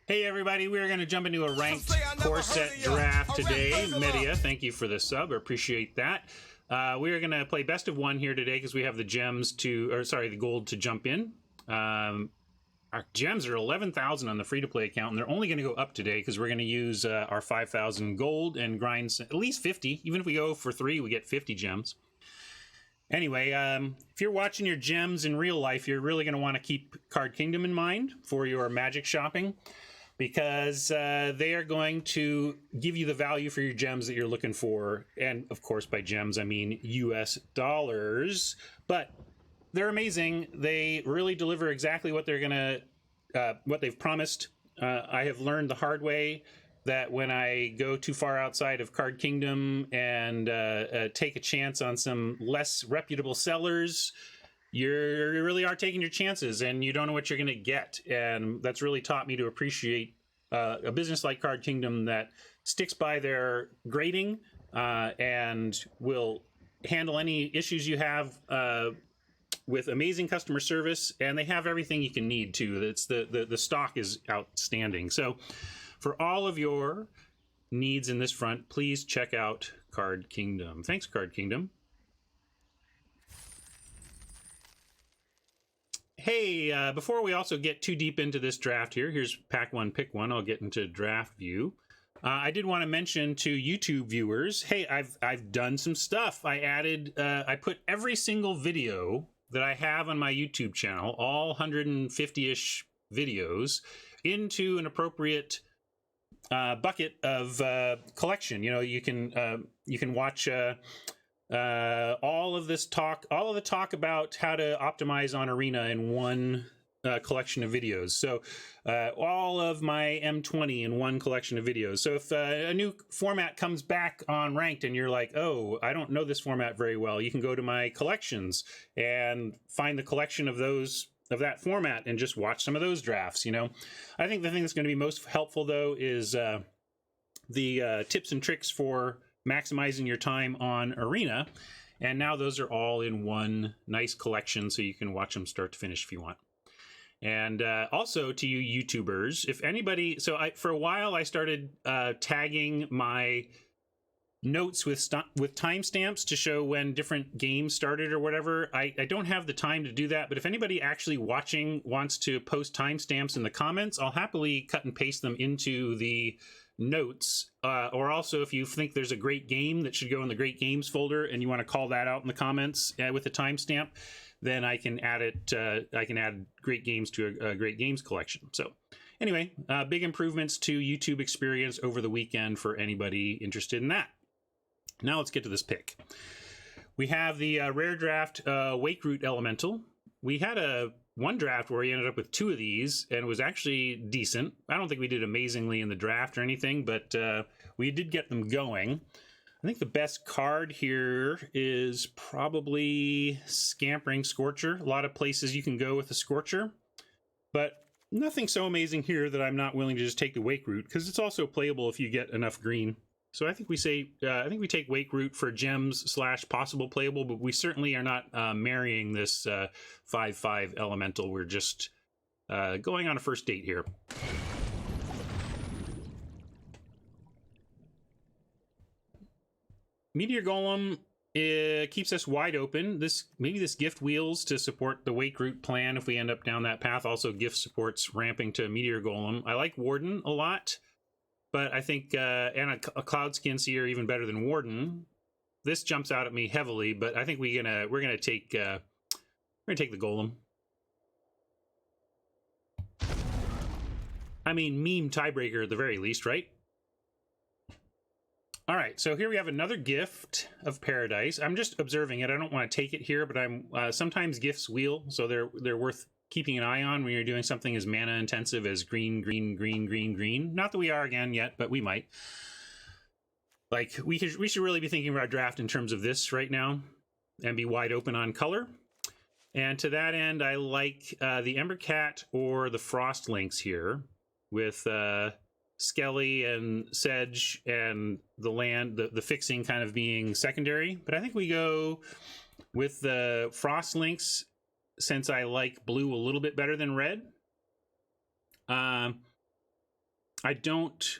Hey everybody, we're going to jump into a ranked core set draft today. Media, thank you for the sub, I appreciate that. We are going to play best of one here today because we have the gems the gold to jump in. Our gems are 11,000 on the free-to-play account, and they're only going to go up today because we're going to use our 5,000 gold and grind at least 50. Even if we go for 3, we get 50 gems. Anyway, if you're watching your gems in real life, you're really going to want to keep Card Kingdom in mind for your magic shopping, because they are going to give you the value for your gems that you're looking for. And of course, by gems, I mean US dollars. But they're amazing. They really deliver exactly what they're going to, what they've promised. I have learned the hard way that when I go too far outside of Card Kingdom and take a chance on some less reputable sellers, you really are taking your chances and you don't know what you're going to get. And that's really taught me to appreciate a business like Card Kingdom that sticks by their grading and will handle any issues you have with amazing customer service. And they have everything you can need too. It's the stock is outstanding. So for all of your needs in this front, please check out Card Kingdom. Thanks, Card Kingdom. Hey, before we also get too deep into this draft here, here's pack one, pick one. I'll get into draft view. I did want to mention to YouTube viewers, hey, I've done some stuff. I put every single video that I have on my YouTube channel, all 150-ish videos, into an appropriate bucket of collection. You know, you can watch all of the talk about how to optimize on Arena in one collection of videos. So all of my M20 in one collection of videos. So if a new format comes back on ranked and you're like, oh, I don't know this format very well, you can go to my collections and find the collection of that format and just watch some of those drafts. You know, I think the thing that's going to be most helpful though is the tips and tricks for maximizing your time on Arena, and now those are all in one nice collection, so you can watch them start to finish if you want. And also to you YouTubers, if anybody, for a while I started tagging my notes with timestamps to show when different games started or whatever. I don't have the time to do that, but if anybody actually watching wants to post timestamps in the comments, I'll happily cut and paste them into the notes. Or also, if you think there's a great game that should go in the great games folder and you want to call that out in the comments with a timestamp, then I can add it. I can add great games to a great games collection. So anyway, big improvements to YouTube experience over the weekend for anybody interested in that. Now let's get to this pick. We have the rare draft Wake Root Elemental. We had one draft where we ended up with 2 of these, and it was actually decent. I don't think we did amazingly in the draft or anything, but we did get them going. I think the best card here is probably Scampering Scorcher. A lot of places you can go with the Scorcher, but nothing so amazing here that I'm not willing to just take the Wake Root, because it's also playable if you get enough green. So I think we take Wake Root for gems / possible playable, but we certainly are not marrying this 5/5 elemental. We're just going on a first date here. Meteor Golem keeps us wide open. Maybe this gift wheels to support the Wake Root plan if we end up down that path. Also, gift supports ramping to Meteor Golem. I like Warden a lot, but I think and a Cloud Skin Seer even better than Warden. This jumps out at me heavily, but I think we're gonna take the Golem. I mean, meme tiebreaker at the very least, right? All right, so here we have another gift of Paradise. I'm just observing it. I don't want to take it here, but I'm sometimes gifts wheel, so they're worth keeping an eye on when you're doing something as mana intensive as green, green, green, green, green. Not that we are again yet, but we might. Like, we should really be thinking about draft in terms of this right now and be wide open on color. And to that end, I like the Embercat or the Frost Lynx here with Skelly and Sedge and the land, the fixing kind of being secondary. But I think we go with the Frost Lynx since I like blue a little bit better than red. I don't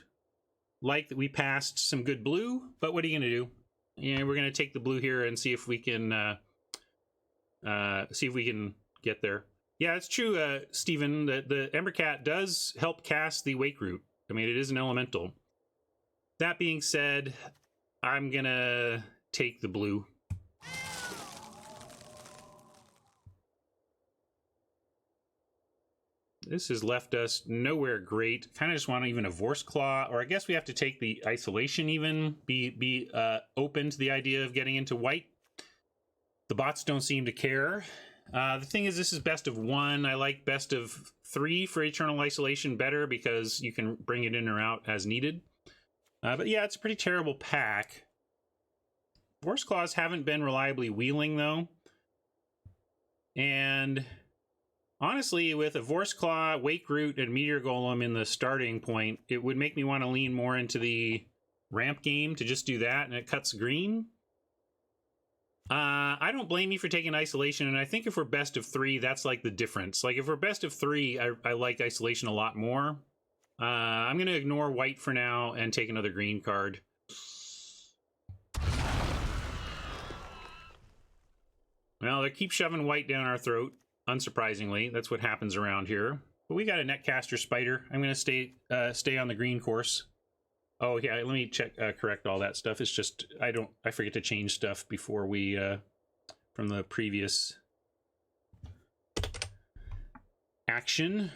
like that we passed some good blue, but what are you going to do? Yeah, we're going to take the blue here and see if we can get there. Yeah, it's true, Stephen, that the Embercat does help cast the Wake Root. I mean, it is an elemental. That being said, I'm going to take the blue. This has left us nowhere great. Kind of just want even a Vorse Claw, or I guess we have to take the isolation even, be open to the idea of getting into white. The bots don't seem to care. The thing is, this is best of 1. I like best of 3 for Eternal Isolation better because you can bring it in or out as needed. But yeah, it's a pretty terrible pack. Vorse Claws haven't been reliably wheeling, though. And honestly, with a Vorse Claw, Wake Root, and Meteor Golem in the starting point, it would make me want to lean more into the ramp game to just do that, and it cuts green. I don't blame you for taking isolation, and I think if we're best of 3, that's like the difference. Like if we're best of 3, I like isolation a lot more. I'm going to ignore white for now and take another green card. Well, they keep shoving white down our throat, unsurprisingly. That's what happens around here. But we got a Netcaster Spider. I'm going to stay on the green course. Oh yeah, let me check correct all that stuff. It's just I forget to change stuff before we from the previous action.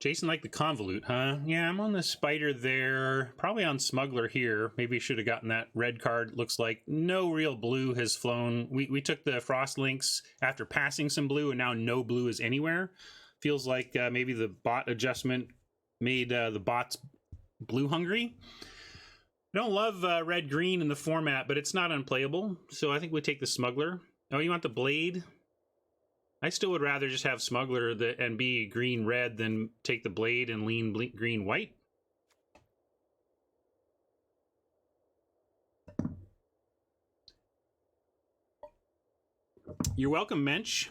Jason liked the convolute, huh? Yeah, I'm on the spider there. Probably on smuggler here. Maybe should have gotten that red card. Looks like no real blue has flown. We took the frost links after passing some blue, and now no blue is anywhere. Feels like maybe the bot adjustment made the bots blue hungry. I don't love red-green in the format, but it's not unplayable. So I think we take the smuggler. Oh, you want the blade? I still would rather just have smuggler and be green-red than take the blade and lean green-white. You're welcome, Mensch.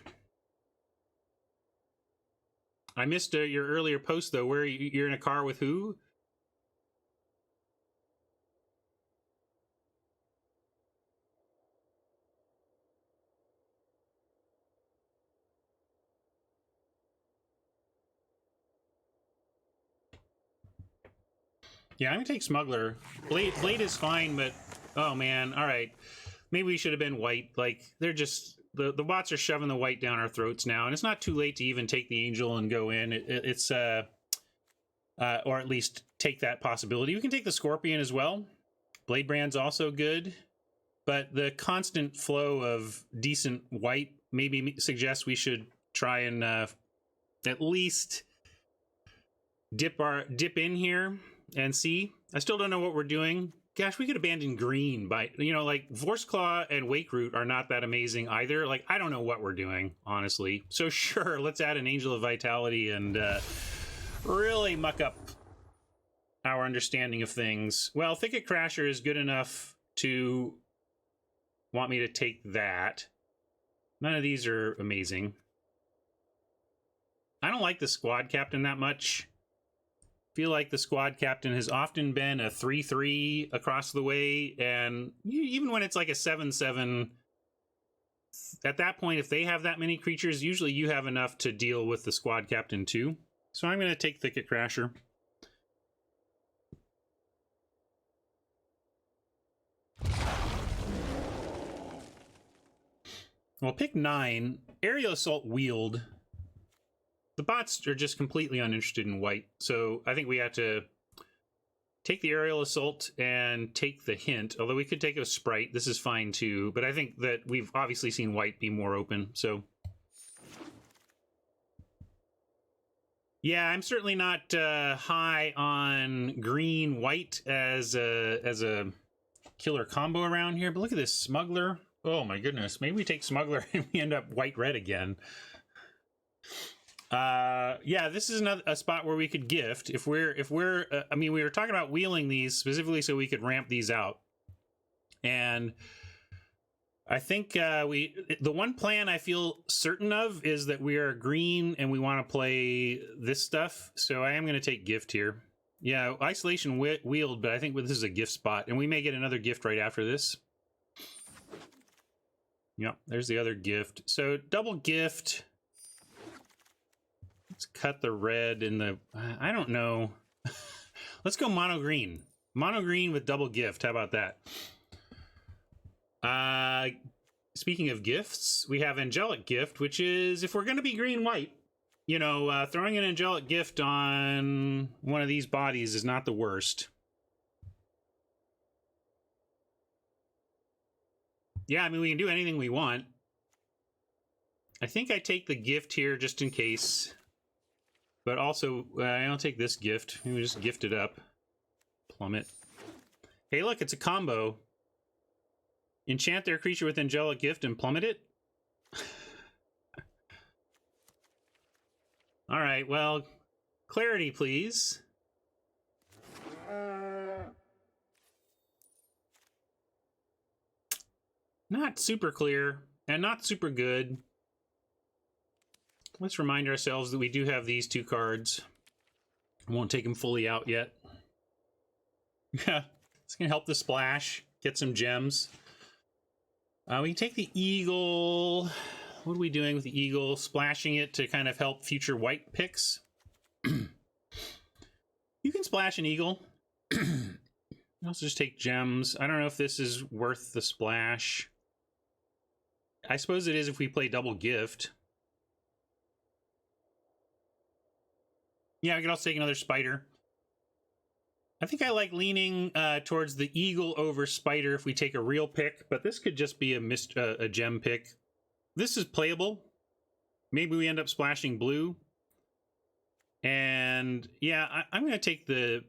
I missed your earlier post, though. Where you're in a car with who? Yeah, I'm gonna take smuggler. Blade is fine, but oh man, all right. Maybe we should have been white. Like they're just the bots are shoving the white down our throats now, and it's not too late to even take the angel and go in. It's or at least take that possibility. We can take the scorpion as well. Blade brand's also good, but the constant flow of decent white maybe suggests we should try and at least dip in here and see. I still don't know what we're doing. Gosh, we could abandon green by, you know, like Vorse Claw and Wake Root are not that amazing either. Like, I don't know what we're doing, honestly. So sure, let's add an Angel of Vitality and really muck up our understanding of things. Well, Thicket Crasher is good enough to want me to take that. None of these are amazing. I don't like the squad captain that much. Feel like the squad captain has often been a 3/3 across the way, and even when it's like a 7/7, at that point, if they have that many creatures, usually you have enough to deal with the squad captain too. So I'm going to take Thicket Crasher. Well, pick 9. Aerial Assault Wield. The bots are just completely uninterested in white, so I think we have to take the Aerial Assault and take the hint, although we could take a Sprite. This is fine too, but I think that we've obviously seen white be more open, so... Yeah, I'm certainly not high on green-white as a killer combo around here, but look at this Smuggler. Oh my goodness, maybe we take Smuggler and we end up white-red again. Yeah, this is a spot where we could gift if we're I mean, we were talking about wheeling these specifically so we could ramp these out, and I think the one plan I feel certain of is that we are green and we want to play this stuff, so I am going to take gift here. Yeah, isolation wheeled, but I think this is a gift spot, and we may get another gift right after this. Yep, there's the other gift. So double gift. Let's cut the red in the, I don't know. Let's go mono green. Mono green with double gift. How about that? Speaking of gifts, we have angelic gift, which is if we're going to be green white, you know, throwing an angelic gift on one of these bodies is not the worst. Yeah, I mean, we can do anything we want. I think I take the gift here just in case. But also, I don't take this gift. We just gift it up. Plummet. Hey, look, it's a combo. Enchant their creature with angelic gift and plummet it? All right, well, clarity, please. Not super clear and not super good. Let's remind ourselves that we do have these two cards. I won't take them fully out yet. Yeah, it's going to help the splash, get some gems. We can take the eagle. What are we doing with the eagle? Splashing it to kind of help future white picks. You can splash an eagle. Also just take gems. I don't know if this is worth the splash. I suppose it is if we play double gift. Yeah, we could also take another spider. I think I like leaning towards the eagle over spider if we take a real pick, but this could just be a gem pick. This is playable. Maybe we end up splashing blue. And yeah, I'm gonna take the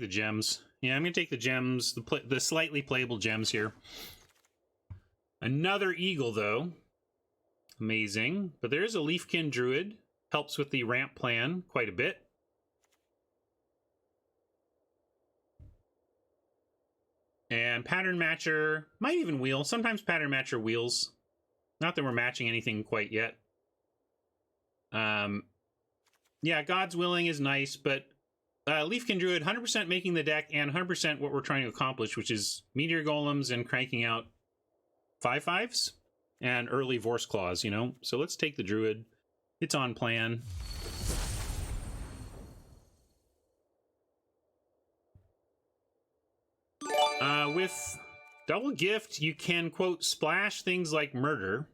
gems. Yeah, I'm gonna take the gems, the slightly playable gems here. Another eagle though, amazing. But there is a Leafkin Druid, helps with the ramp plan quite a bit. And Pattern Matcher might even wheel. Sometimes Pattern Matcher wheels. Not that we're matching anything quite yet. Yeah, God's Willing is nice, but Leafkin Druid, 100% making the deck and 100% what we're trying to accomplish, which is Meteor Golems and cranking out 5/5s and early Vorse Claws, you know? So let's take the Druid. It's on plan. With double gift, you can, quote, splash things like murder.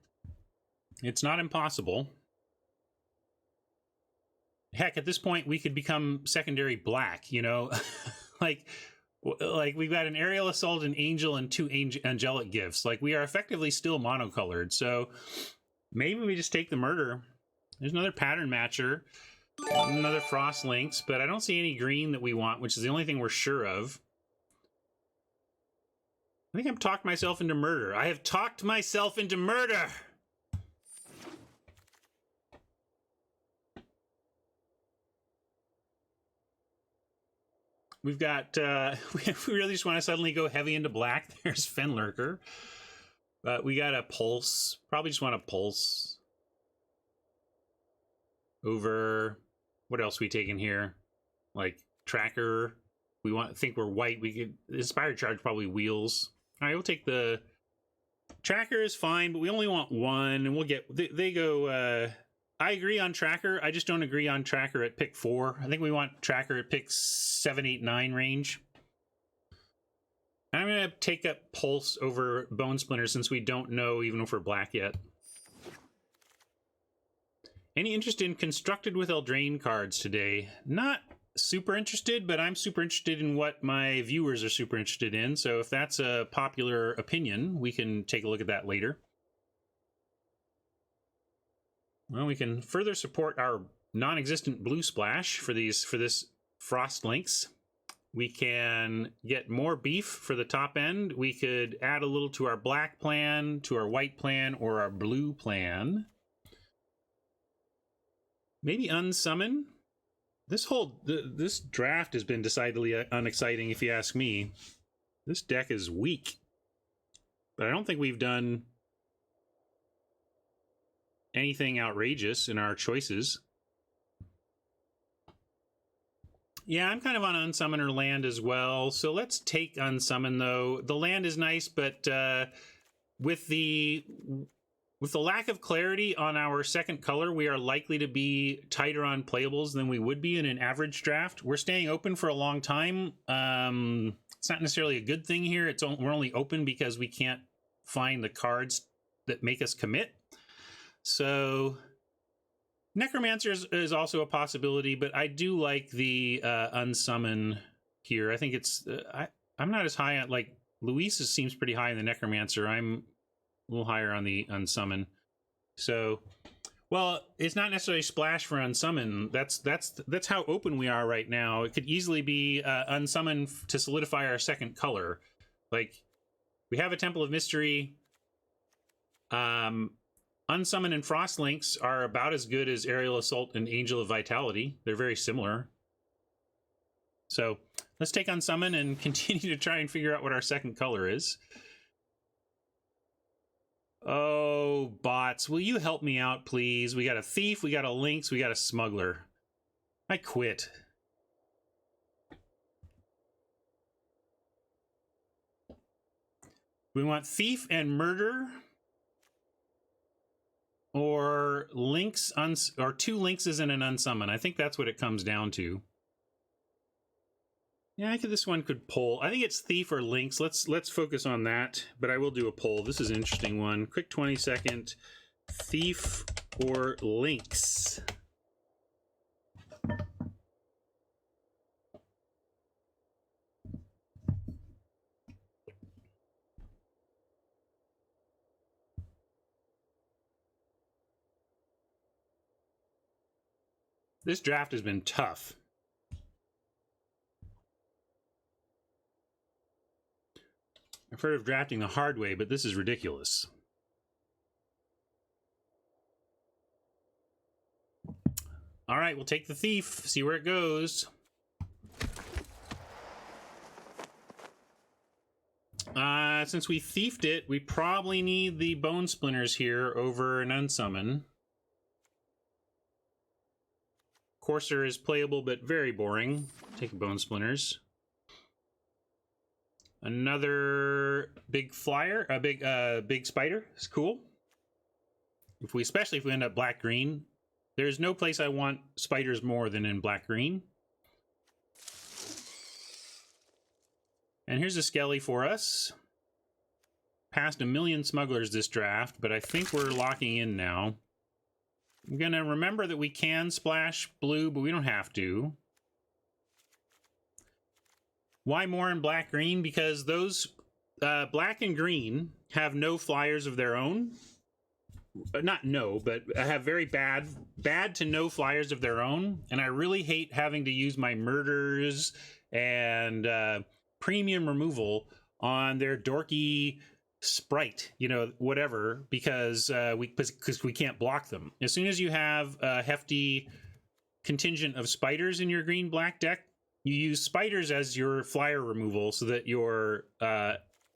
It's not impossible. Heck, at this point, we could become secondary black, you know? like we've got an Aerial Assault, an Angel, and two angelic gifts. Like, we are effectively still monocolored. So maybe we just take the murder. There's another Pattern Matcher, another Frost Links, but I don't see any green that we want, which is the only thing we're sure of. I think I've talked myself into murder. I have talked myself into murder! We've got, we really just want to suddenly go heavy into black. There's Fenlurker. But we got a Pulse. Probably just want a Pulse. Over, what else we taking here? Like, Tracker. We think we're white. We could, Inspired Charge probably wheels. All right, we'll take the Tracker is fine, but we only want one, and we'll get, they go, I agree on Tracker. I just don't agree on Tracker at pick 4. I think we want Tracker at pick 7, 8, 9 range. I'm going to take up Pulse over Bone Splinter since we don't know even if we're black yet. Any interest in Constructed with Eldraine cards today? Not super interested, but I'm super interested in what my viewers are super interested in. So if that's a popular opinion, we can take a look at that later. Well, we can further support our non-existent blue splash for this Frost Links. We can get more beef for the top end. We could add a little to our black plan, to our white plan, or our blue plan. Maybe unsummon. This draft has been decidedly unexciting, if you ask me. This deck is weak, but I don't think we've done anything outrageous in our choices. Yeah, I'm kind of on unsummon or land as well. So let's take unsummon, though. The land is nice, but with the lack of clarity on our second color, we are likely to be tighter on playables than we would be in an average draft. We're staying open for a long time. It's not necessarily a good thing here. We're only open because we can't find the cards that make us commit. So Necromancer is also a possibility, but I do like the unsummon here. I think it's I'm not as high on, like, Luis seems pretty high in the Necromancer. I'm a little higher on the unsummon. So, well, it's not necessarily splash for unsummon. That's how open we are right now. It could easily be unsummon to solidify our second color. Like, we have a Temple of Mystery. Unsummon and Frostlinks are about as good as Aerial Assault and Angel of Vitality. They're very similar. So let's take Unsummon and continue to try and figure out what our second color is. Oh, bots, will you help me out, please? We got a Thief, we got a Lynx, we got a Smuggler. I quit. We want Thief and Murder, or Lynx, or two Lynxes and an Unsummon. I think that's what it comes down to. Yeah, I think this one could poll. I think it's Thief or Lynx. Let's focus on that, but I will do a poll. This is an interesting one. Quick 20-second. Thief or Lynx? This draft has been tough. I've heard of drafting the hard way, but this is ridiculous. All right, we'll take the Thief, see where it goes. Since we thiefed it, we probably need the Bone Splinters here over an Unsummon. Courser is playable, but very boring. Take Bone Splinters. Another big flyer, a big spider is cool. Especially if we end up black-green. There's no place I want spiders more than in black-green. And here's a Skelly for us. Passed 1 million smugglers this draft, but I think we're locking in now. I'm gonna remember that we can splash blue, but we don't have to. Why more in black-green? Because those black and green have no flyers of their own. Not no, but have very bad to no flyers of their own. And I really hate having to use my murders and premium removal on their dorky sprite, you know, whatever, because we can't block them. As soon as you have a hefty contingent of spiders in your green-black deck, you use spiders as your flyer removal so that your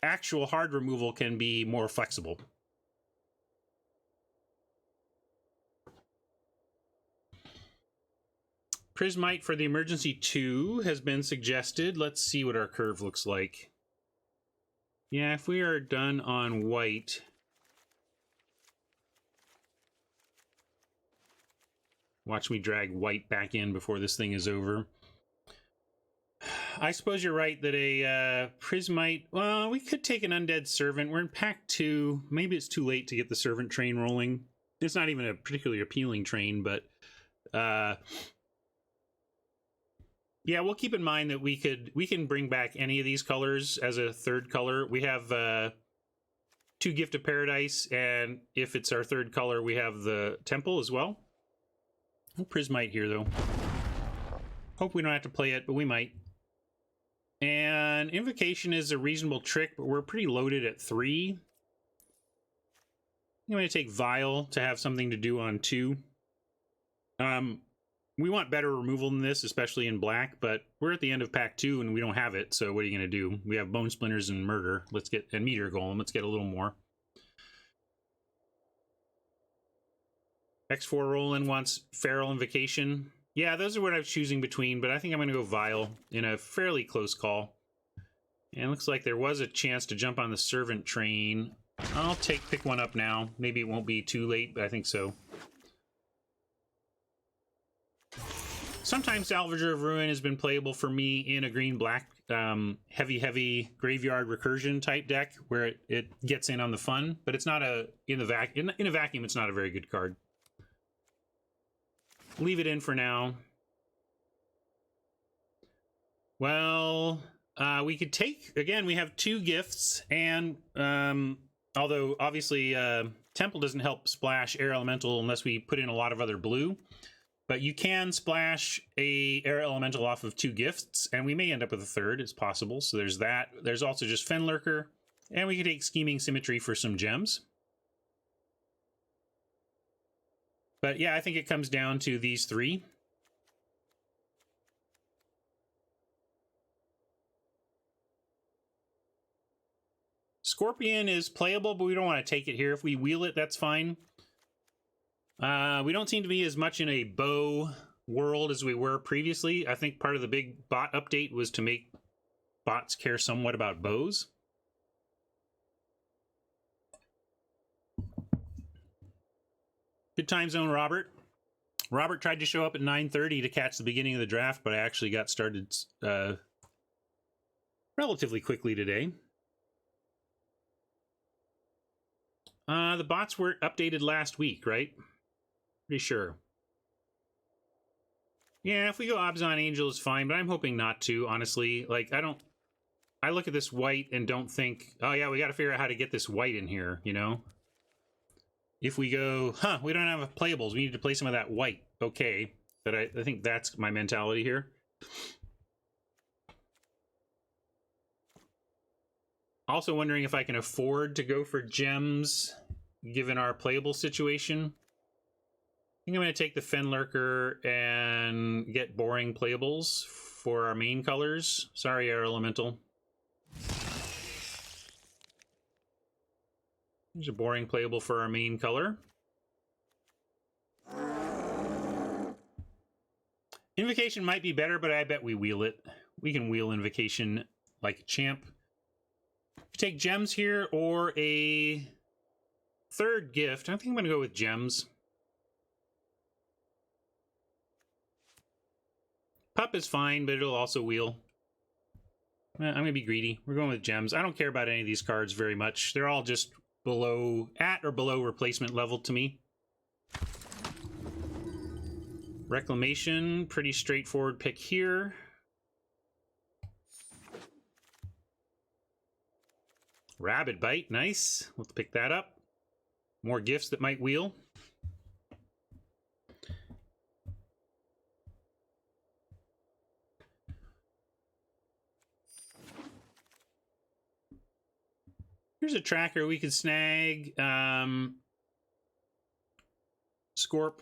actual hard removal can be more flexible. Prismite for the emergency 2 has been suggested. Let's see what our curve looks like. Yeah, if we are done on white, watch me drag white back in before this thing is over. I suppose you're right that a Prismite, well, we could take an Undead Servant. We're in pack 2. Maybe it's too late to get the Servant train rolling. It's not even a particularly appealing train, but yeah, we'll keep in mind that we can bring back any of these colors as a third color. We have 2 Gift of Paradise, and if it's our third color, we have the Temple as well. No Prismite here, though. Hope we don't have to play it, but we might. And Invocation is a reasonable trick, but we're pretty loaded at 3. I'm going to take Vial to have something to do on 2. We want better removal than this, especially in black, but we're at the end of pack 2 and we don't have it, so what are you going to do? We have Bone Splinters and Murder. Let's get, and Meteor Golem. Let's get a little more. X4 Roland wants Feral Invocation. Yeah, those are what I was choosing between, but I think I'm going to go Vile in a fairly close call. And it looks like there was a chance to jump on the Servant train. I'll pick one up now. Maybe it won't be too late, but I think so. Sometimes Salvager of Ruin has been playable for me in a green-black heavy graveyard recursion type deck where it gets in on the fun, but it's not a in a vacuum. It's not a very good card. Leave it in for now. Well, we could take, again, we have 2 gifts, and although obviously Temple doesn't help splash Air Elemental unless we put in a lot of other blue, but you can splash a Air Elemental off of 2 gifts, and we may end up with a 3rd, it's possible. So there's that. There's also just Fenlurker, and we can take Scheming Symmetry for some gems. But yeah, I think it comes down to these 3. Scorpion is playable, but we don't want to take it here. If we wheel it, that's fine. We don't seem to be as much in a bow world as we were previously. I think part of the big bot update was to make bots care somewhat about bows. Good time zone, Robert. Robert tried to show up at 9:30 to catch the beginning of the draft, but I actually got started relatively quickly today. The bots were updated last week, right? Pretty sure. Yeah, if we go Abzan Angel is fine, but I'm hoping not to, honestly. Like, I look at this white and don't think, oh yeah, we got to figure out how to get this white in here, you know? If we go, we don't have playables, we need to play some of that white. Okay, but I think that's my mentality here. Also wondering if I can afford to go for gems, given our playable situation. I think I'm going to take the Fenlurker and get boring playables for our main colors. Sorry, Air Elemental. There's a boring playable for our main color. Invocation might be better, but I bet we wheel it. We can wheel Invocation like a champ. Take gems here or a 3rd gift. I think I'm going to go with gems. Pup is fine, but it'll also wheel. I'm going to be greedy. We're going with gems. I don't care about any of these cards very much. They're all just at or below replacement level to me. Reclamation, pretty straightforward pick here. Rabid Bite, nice. We'll pick that up. More gifts that might wheel. Here's a tracker we could snag. Scorp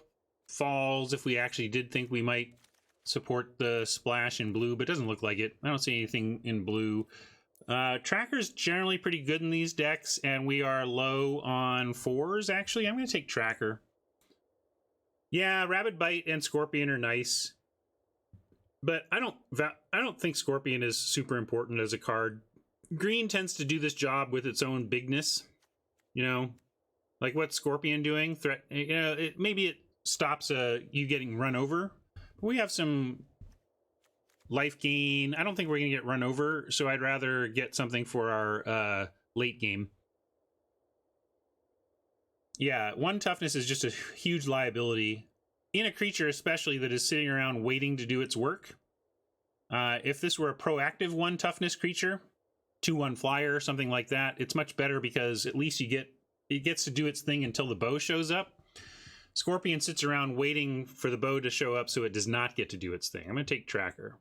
falls if we actually did think we might support the splash in blue, but it doesn't look like it. I don't see anything in blue. Tracker's generally pretty good in these decks, and we are low on 4s, actually. I'm going to take Tracker. Yeah, Rabid Bite and Scorpion are nice, but I don't think Scorpion is super important as a card. Green tends to do this job with its own bigness, you know, like what's Scorpion doing? Maybe it stops you getting run over. We have some life gain. I don't think we're gonna get run over, so I'd rather get something for our late game. Yeah, 1 toughness is just a huge liability in a creature, especially that is sitting around waiting to do its work. If this were a proactive 1 toughness creature, 2/1 flyer or something like that, it's much better because at least it gets to do its thing until the bow shows up. Scorpion sits around waiting for the bow to show up, so it does not get to do its thing. I'm going to take Tracker.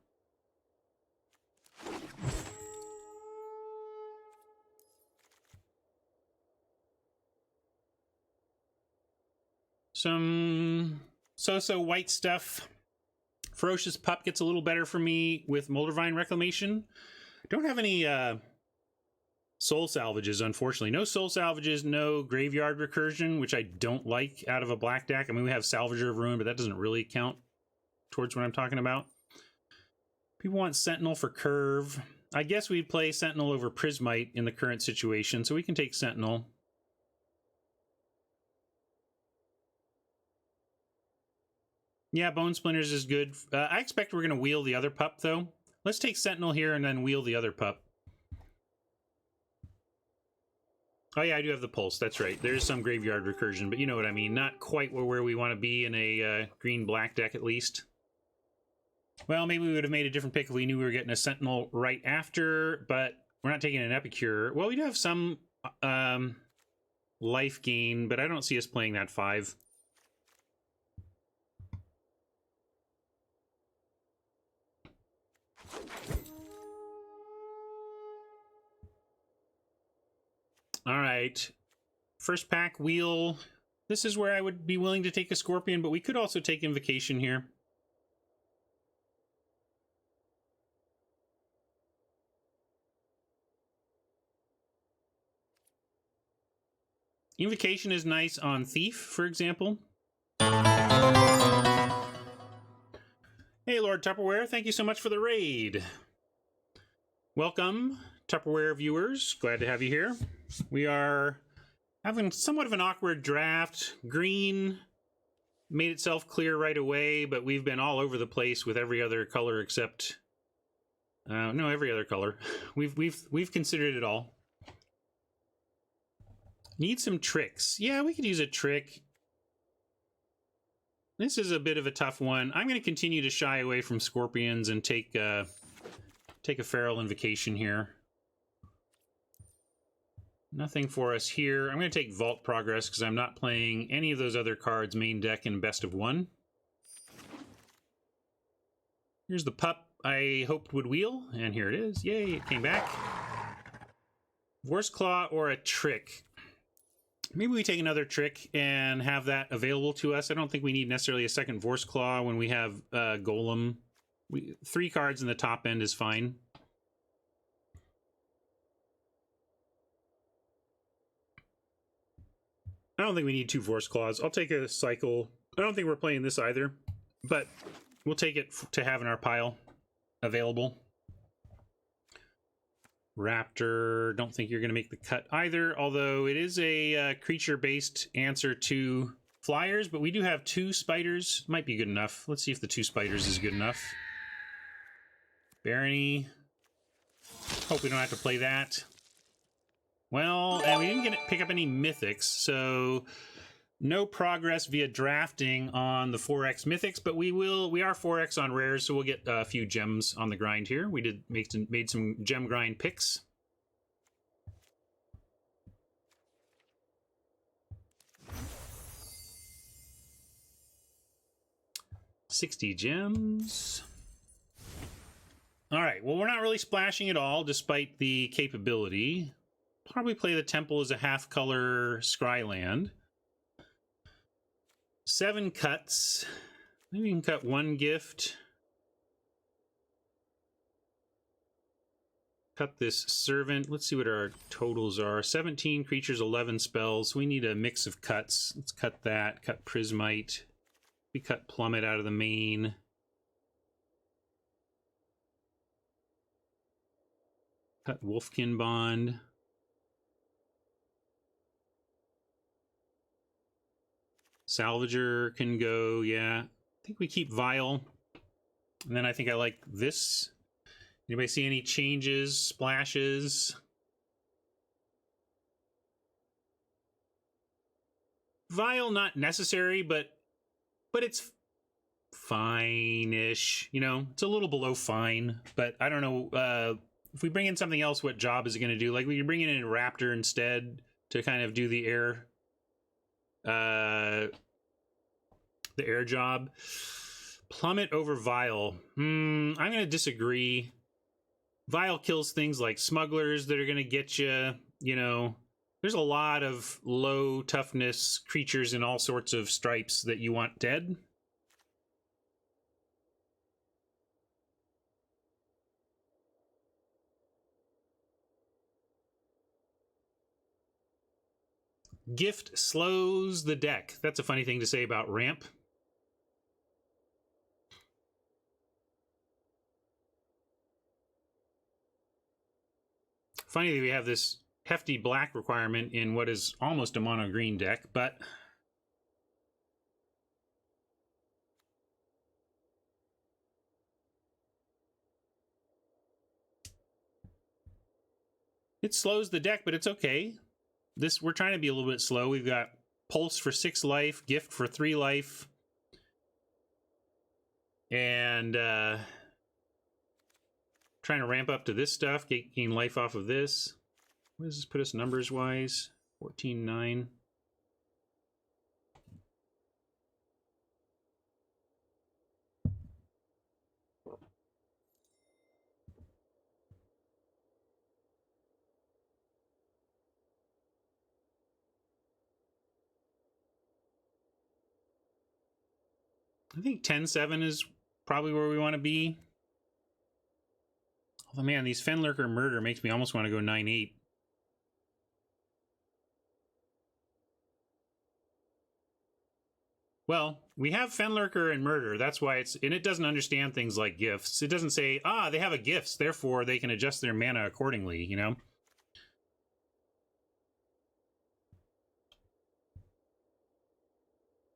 Some So white stuff. Ferocious Pup gets a little better for me with Moldervine Reclamation. Don't have any soul salvages, unfortunately. No soul salvages, no graveyard recursion, which I don't like out of a black deck. I mean, we have Salvager of Ruin, but that doesn't really count towards what I'm talking about. People want Sentinel for curve. I guess we'd play Sentinel over Prismite in the current situation, so we can take Sentinel. Yeah, Bone Splinters is good. I expect we're going to wheel the other pup, though. Let's take Sentinel here and then wheel the other pup. Oh yeah, I do have the Pulse. That's right. There's some graveyard recursion, but you know what I mean. Not quite where we want to be in a green-black deck, at least. Well, maybe we would have made a different pick if we knew we were getting a Sentinel right after, but we're not taking an Epicure. Well, we do have some life gain, but I don't see us playing that 5. All right. First pack wheel. This is where I would be willing to take a Scorpion, but we could also take Invocation here. Invocation is nice on Thief, for example. Hey, Lord Tupperware, thank you so much for the raid. Welcome, Tupperware viewers. Glad to have you here. We are having somewhat of an awkward draft. Green made itself clear right away, but we've been all over the place with every other color except... no, every other color. We've considered it all. Need some tricks. Yeah, we could use a trick. This is a bit of a tough one. I'm going to continue to shy away from Scorpions and take a Feral Invocation here. Nothing for us here. I'm going to take Vault Progress because I'm not playing any of those other cards main deck in best of 1. Here's the pup I hoped would wheel, and here it is. Yay, it came back. Vorse Claw or a trick. Maybe we take another trick and have that available to us. I don't think we need necessarily a second Vorse Claw when we have Golem. 3 cards in the top end is fine. I don't think we need 2 Vorse Claws. I'll take a cycle. I don't think we're playing this either, but we'll take it to have in our pile available. Raptor, don't think you're going to make the cut either, although it is a creature-based answer to flyers, but we do have 2 spiders. Might be good enough. Let's see if the 2 spiders is good enough. Barony. Hope we don't have to play that. Well, and we didn't pick up any mythics, so no progress via drafting on the 4X mythics, but we are 4X on rares, so we'll get a few gems on the grind here. We made some gem grind picks. $60 gems. All right, well, we're not really splashing at all, despite the capability. Probably play the Temple as a half-color Scryland. 7 cuts. Maybe we can cut 1 gift. Cut this Servant. Let's see what our totals are. 17 creatures, 11 spells. We need a mix of cuts. Let's cut that. Cut Prismite. We cut Plummet out of the main. Cut Wolfkin Bond. Salvager can go, yeah. I think we keep Vial. And then I think I like this. Anybody see any changes, splashes? Vial, not necessary, but it's fine-ish. You know, it's a little below fine, but I don't know. If we bring in something else, what job is it going to do? Like, we can bring in a Raptor instead to kind of do the air job. Plummet over Vial. I'm going to disagree. Vial kills things like smugglers that are going to get you, you know. There's a lot of low toughness creatures in all sorts of stripes that you want dead. Gift slows the deck. That's a funny thing to say about ramp. Funny that we have this hefty black requirement in what is almost a mono green deck, but it slows the deck, but it's okay. We're trying to be a little bit slow. We've got Pulse for 6 life, Gift for 3 life, and trying to ramp up to this stuff, gain life off of this. What does this put us numbers-wise? 14-9. I think 10-7 is probably where we want to be. Oh man, these Fenlurker Murder makes me almost want to go 9-8. Well, we have Fenlurker and Murder. That's why and it doesn't understand things like gifts. It doesn't say, they have a gifts, therefore they can adjust their mana accordingly, you know?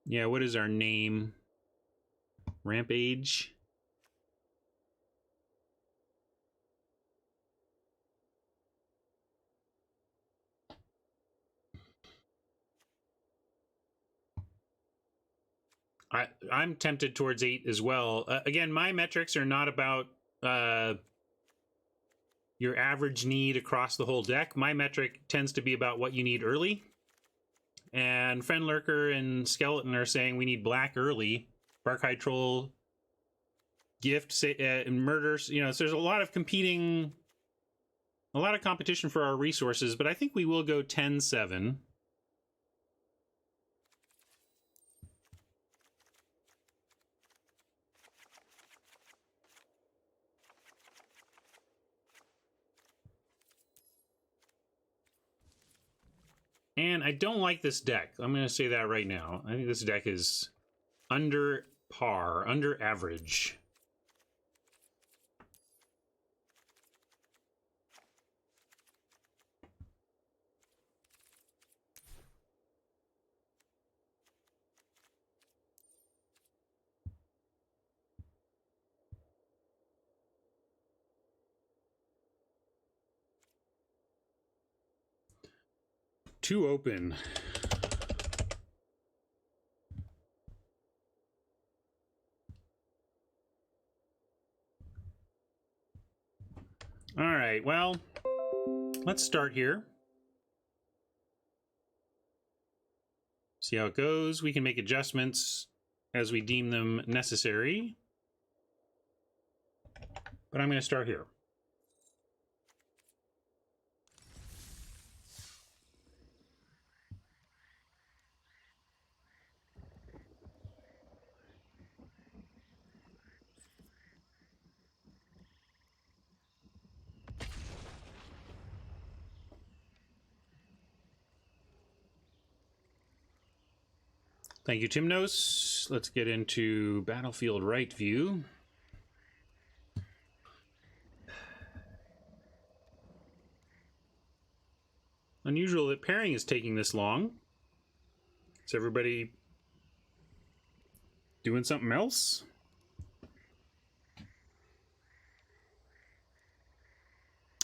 Yeah, what is our name? Rampage. I'm tempted towards 8 as well. Again, my metrics are not about your average need across the whole deck. My metric tends to be about what you need early. And Fenlurker and Skeleton are saying we need black early. Barkhide Troll, Gift, and Murders. You know, so there's a lot of competition for our resources, but I think we will go 10-7. And I don't like this deck. I'm going to say that right now. I think this deck is under par, under average. Two open. All right, well, let's start here. See how it goes. We can make adjustments as we deem them necessary. But I'm going to start here. Thank you, Timnos. Let's get into Battlefield Right view. Unusual that pairing is taking this long. Is everybody doing something else?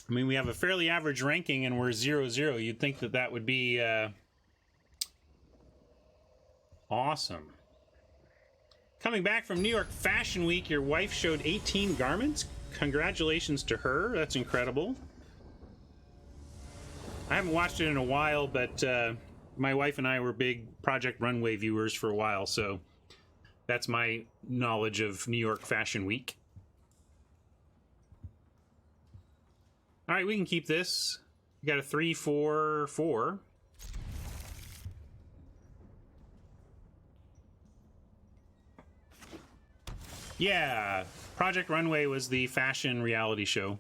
I mean, we have a fairly average ranking and we're 0-0. You'd think that that would be awesome. Coming back from New York Fashion Week, your wife showed 18 garments. Congratulations to her. That's incredible. I haven't watched it in a while, but my wife and I were big Project Runway viewers for a while, so that's my knowledge of New York Fashion Week. All right, we can keep this. We got a 3-4-4. Yeah, Project Runway was the fashion reality show.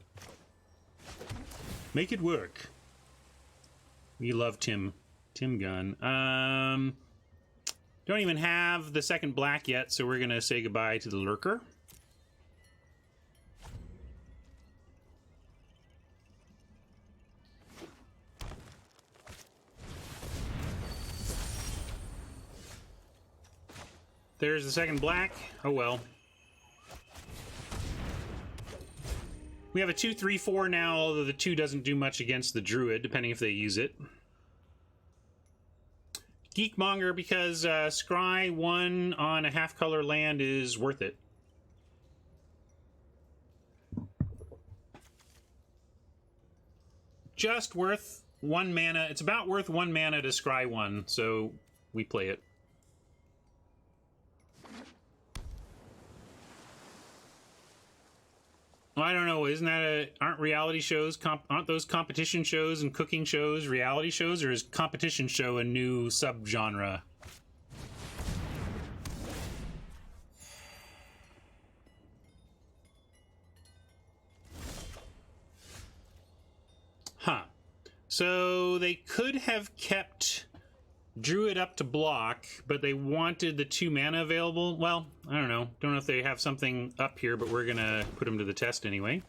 Make it work. We love Tim Tim Gun. Don't even have the second black yet, so we're going to say goodbye to the Lurker. There's the second black. Oh well. We have a 2/3/4 now, although the 2 doesn't do much against the Druid, depending if they use it. Geekmonger, because Scry 1 on a half-color land is worth it. Just worth 1 mana. It's about worth 1 mana to Scry 1, so we play it. Well, I don't know. Isn't that aren't reality shows? Aren't those competition shows and cooking shows reality shows, or is competition show a new subgenre? Huh. So they could have kept Druid up to block, but they wanted the 2 mana available. Well, I don't know. Don't know if they have something up here, but we're gonna put them to the test anyway.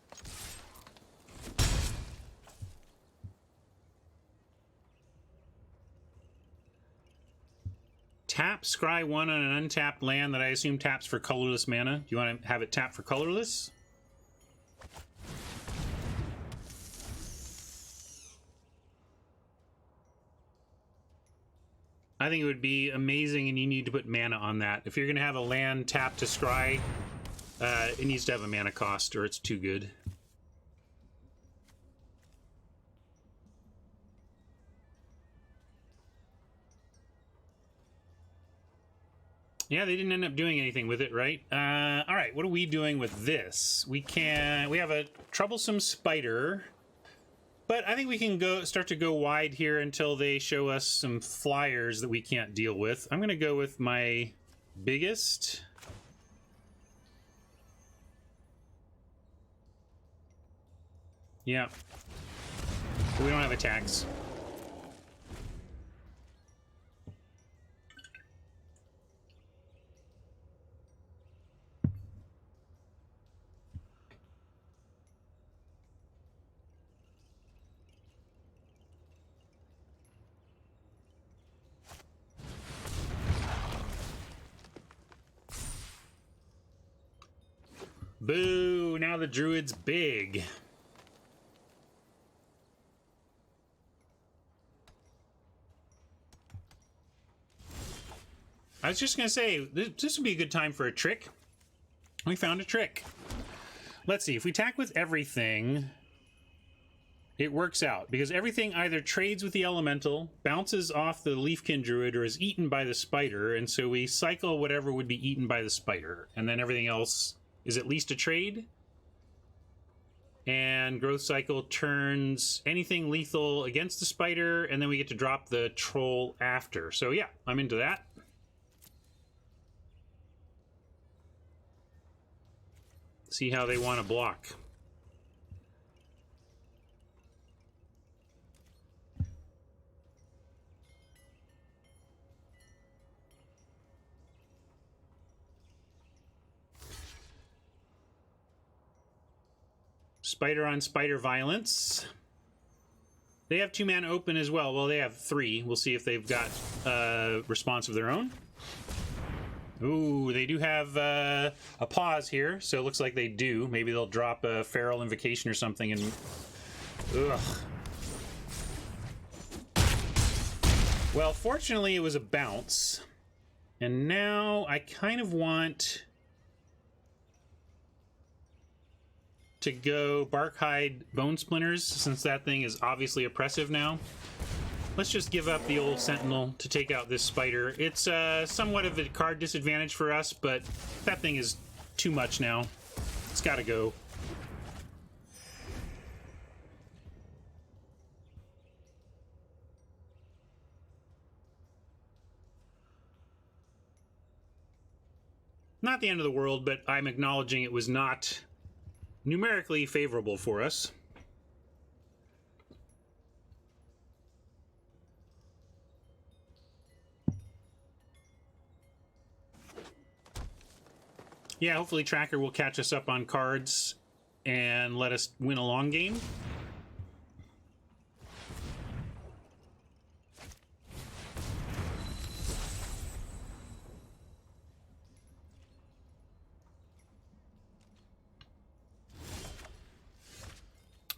Tap Scry 1 on an untapped land that I assume taps for colorless mana. Do you want to have it tap for colorless? I think it would be amazing, and you need to put mana on that. If you're going to have a land tap to scry, it needs to have a mana cost, or it's too good. Yeah, they didn't end up doing anything with it, right? All right, what are we doing with this? We have a troublesome spider. But I think we can start to go wide here until they show us some flyers that we can't deal with. I'm going to go with my biggest. Yeah. We don't have attacks. Boo! Now the Druid's big. I was just going to say, this would be a good time for a trick. We found a trick. Let's see, if we attack with everything, it works out. Because everything either trades with the Elemental, bounces off the Leafkin Druid, or is eaten by the Spider, and so we cycle whatever would be eaten by the Spider. And then everything else is at least a trade. And Growth Cycle turns anything lethal against the Spider, and then we get to drop the Troll after. So yeah, I'm into that. See how they want to block. Spider on Spider violence. They have 2 mana open as well. Well, they have 3. We'll see if they've got a response of their own. Ooh, they do have a pause here, so it looks like they do. Maybe they'll drop a Feral Invocation or something and... Ugh. Well, fortunately it was a bounce. And now I kind of want to go Barkhide Bone Splinters, since that thing is obviously oppressive now. Let's just give up the old Sentinel to take out this Spider. It's somewhat of a card disadvantage for us, but that thing is too much now. It's gotta go. Not the end of the world, but I'm acknowledging it was not numerically favorable for us. Yeah, hopefully Tracker will catch us up on cards and let us win a long game.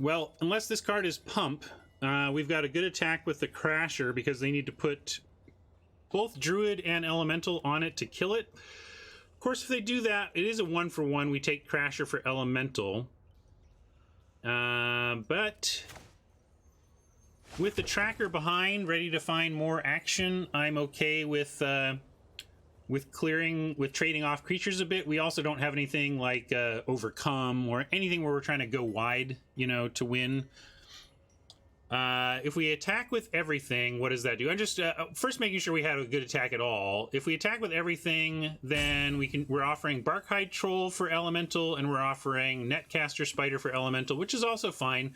Well, unless this card is Pump, we've got a good attack with the Crasher because they need to put both Druid and Elemental on it to kill it. Of course, if they do that, it is a 1-for-1. We take Crasher for Elemental. But with the Tracker behind, ready to find more action, I'm okay with trading off creatures a bit. We also don't have anything like Overcome or anything where we're trying to go wide, you know, to win. If we attack with everything, what does that do? I'm just first making sure we had a good attack at all. If we attack with everything, then we're offering Barkhide Troll for Elemental, and we're offering Netcaster Spider for Elemental, which is also fine.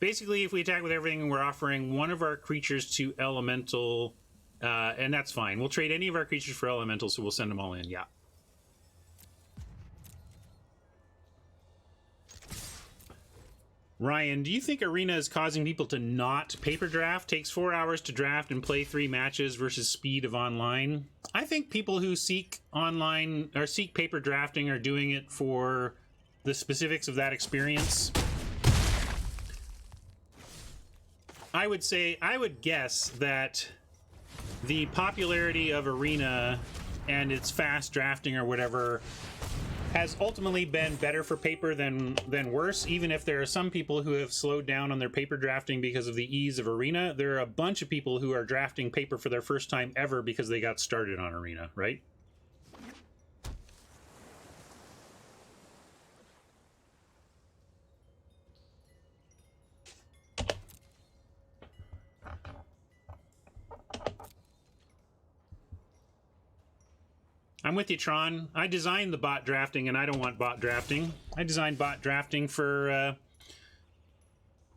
Basically, if we attack with everything, we're offering one of our creatures to Elemental, and that's fine. We'll trade any of our creatures for Elemental, so we'll send them all in, yeah. Ryan, do you think Arena is causing people to not paper draft? Takes 4 hours to draft and play 3 matches versus speed of online. I think people who seek online or seek paper drafting are doing it for the specifics of that experience. I would guess that the popularity of Arena and its fast drafting or whatever has ultimately been better for paper than worse. Even if there are some people who have slowed down on their paper drafting because of the ease of Arena, there are a bunch of people who are drafting paper for their first time ever because they got started on Arena, right? I'm with you, Tron. I designed the bot drafting, and I don't want bot drafting. I designed bot drafting for a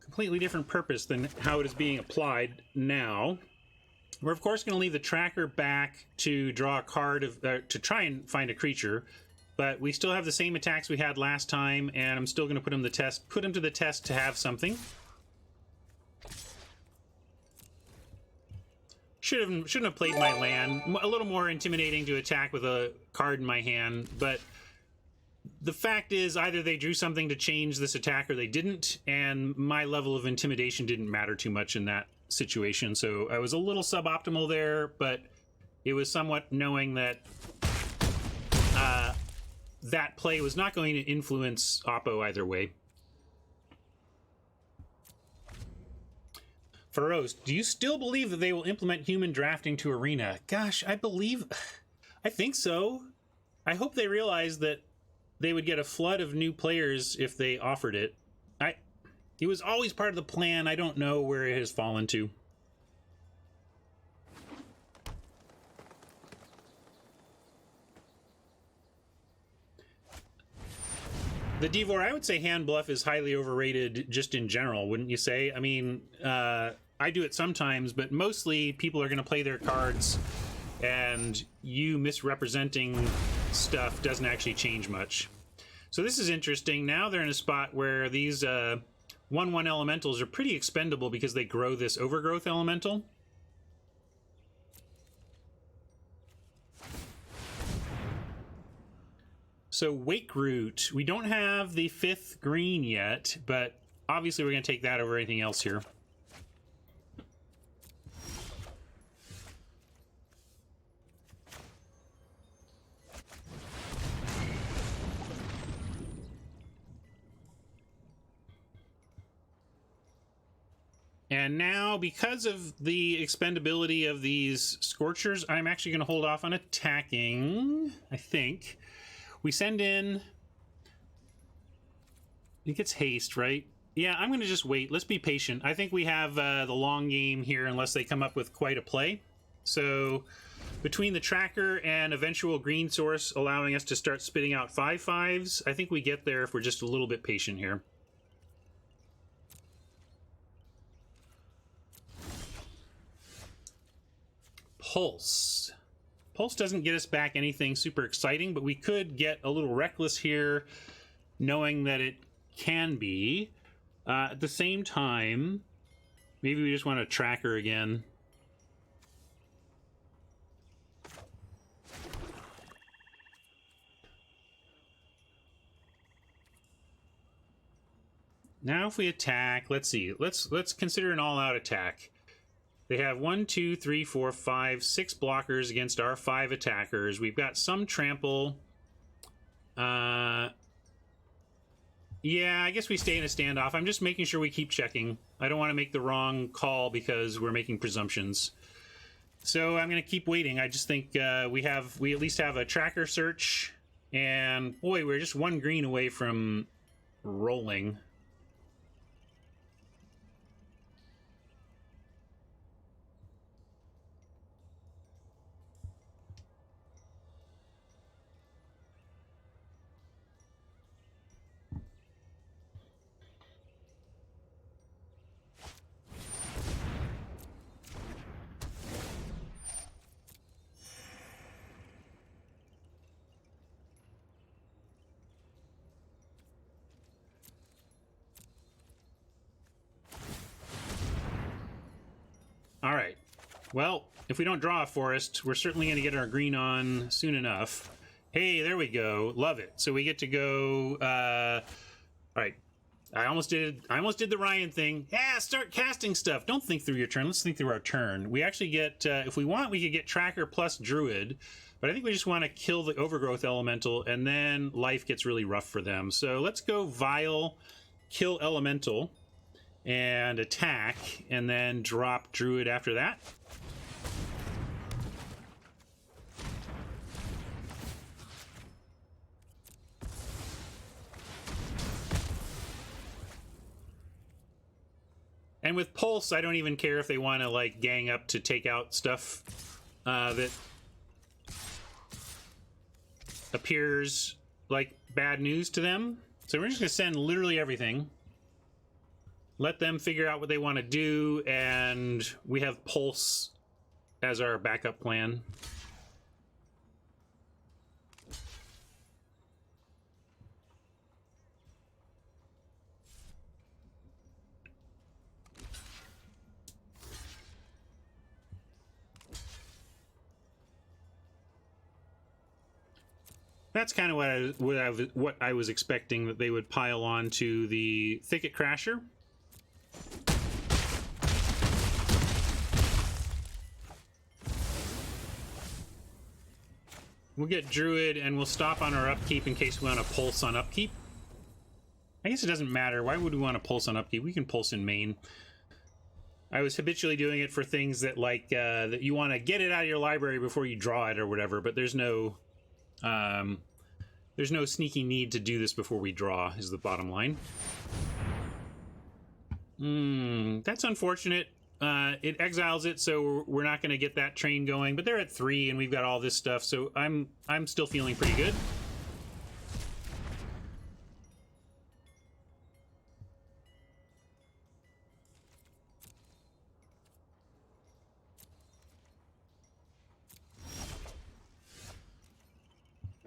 completely different purpose than how it is being applied now. We're, of course, going to leave the Tracker back to draw a card, to try and find a creature, but we still have the same attacks we had last time, and I'm still going to put him to the test to have something. Shouldn't have played my land. A little more intimidating to attack with a card in my hand, but the fact is either they drew something to change this attack or they didn't, and my level of intimidation didn't matter too much in that situation, so I was a little suboptimal there, but it was somewhat knowing that that play was not going to influence Oppo either way. Feroz, do you still believe that they will implement human drafting to Arena? Gosh, I think so. I hope they realize that they would get a flood of new players if they offered it. It was always part of the plan. I don't know where it has fallen to. The Devor, I would say Hand Bluff is highly overrated just in general, wouldn't you say? I mean, I do it sometimes, but mostly people are going to play their cards, and you misrepresenting stuff doesn't actually change much. So this is interesting. Now they're in a spot where these 1/1 elementals are pretty expendable because they grow this Overgrowth elemental. So Wake Root, we don't have the 5th green yet, but obviously we're going to take that over anything else here. And now, because of the expendability of these Scorchers, I'm actually going to hold off on attacking, I think. We send in... It gets haste, right? Yeah, I'm going to just wait. Let's be patient. I think we have the long game here unless they come up with quite a play. So between the Tracker and eventual green source allowing us to start spitting out 5/5s, I think we get there if we're just a little bit patient here. Pulse. Pulse doesn't get us back anything super exciting, but we could get a little reckless here, knowing that it can be. At the same time, maybe we just want a tracker again. Now if we attack, let's see. Let's consider an all-out attack. They have 1, 2, 3, 4, 5, 6 blockers against our 5 attackers. We've got some trample. Yeah, I guess we stay in a standoff. I'm just making sure we keep checking. I don't want to make the wrong call because we're making presumptions. So I'm going to keep waiting. I just think we at least have a tracker search. And boy, we're just 1 green away from rolling. All right. Well, if we don't draw a forest, we're certainly going to get our green on soon enough. Hey, there we go. Love it. So we get to go. All right. I almost did the Ryan thing. Yeah, start casting stuff. Don't think through your turn. Let's think through our turn. We actually get, if we want, we could get Tracker plus Druid. But I think we just want to kill the Overgrowth Elemental, and then life gets really rough for them. So let's go Vile, kill Elemental, and attack, and then drop Druid after that. And with Pulse, I don't even care if they want to, like, gang up to take out stuff that appears like bad news to them. So we're just going to send literally everything. Let them figure out what they want to do, and we have Pulse as our backup plan. That's kind of what I was expecting, that they would pile on to the Thicket Crasher. We'll get Druid, and we'll stop on our upkeep in case we want to pulse on upkeep. I guess it doesn't matter. Why would we want to pulse on upkeep? We can pulse in main. I was habitually doing it for things that, like, that you want to get it out of your library before you draw it or whatever, but there's no sneaky need to do this before we draw, is the bottom line. That's unfortunate. It exiles it, so we're not going to get that train going, but they're at 3 and we've got all this stuff, so I'm still feeling pretty good.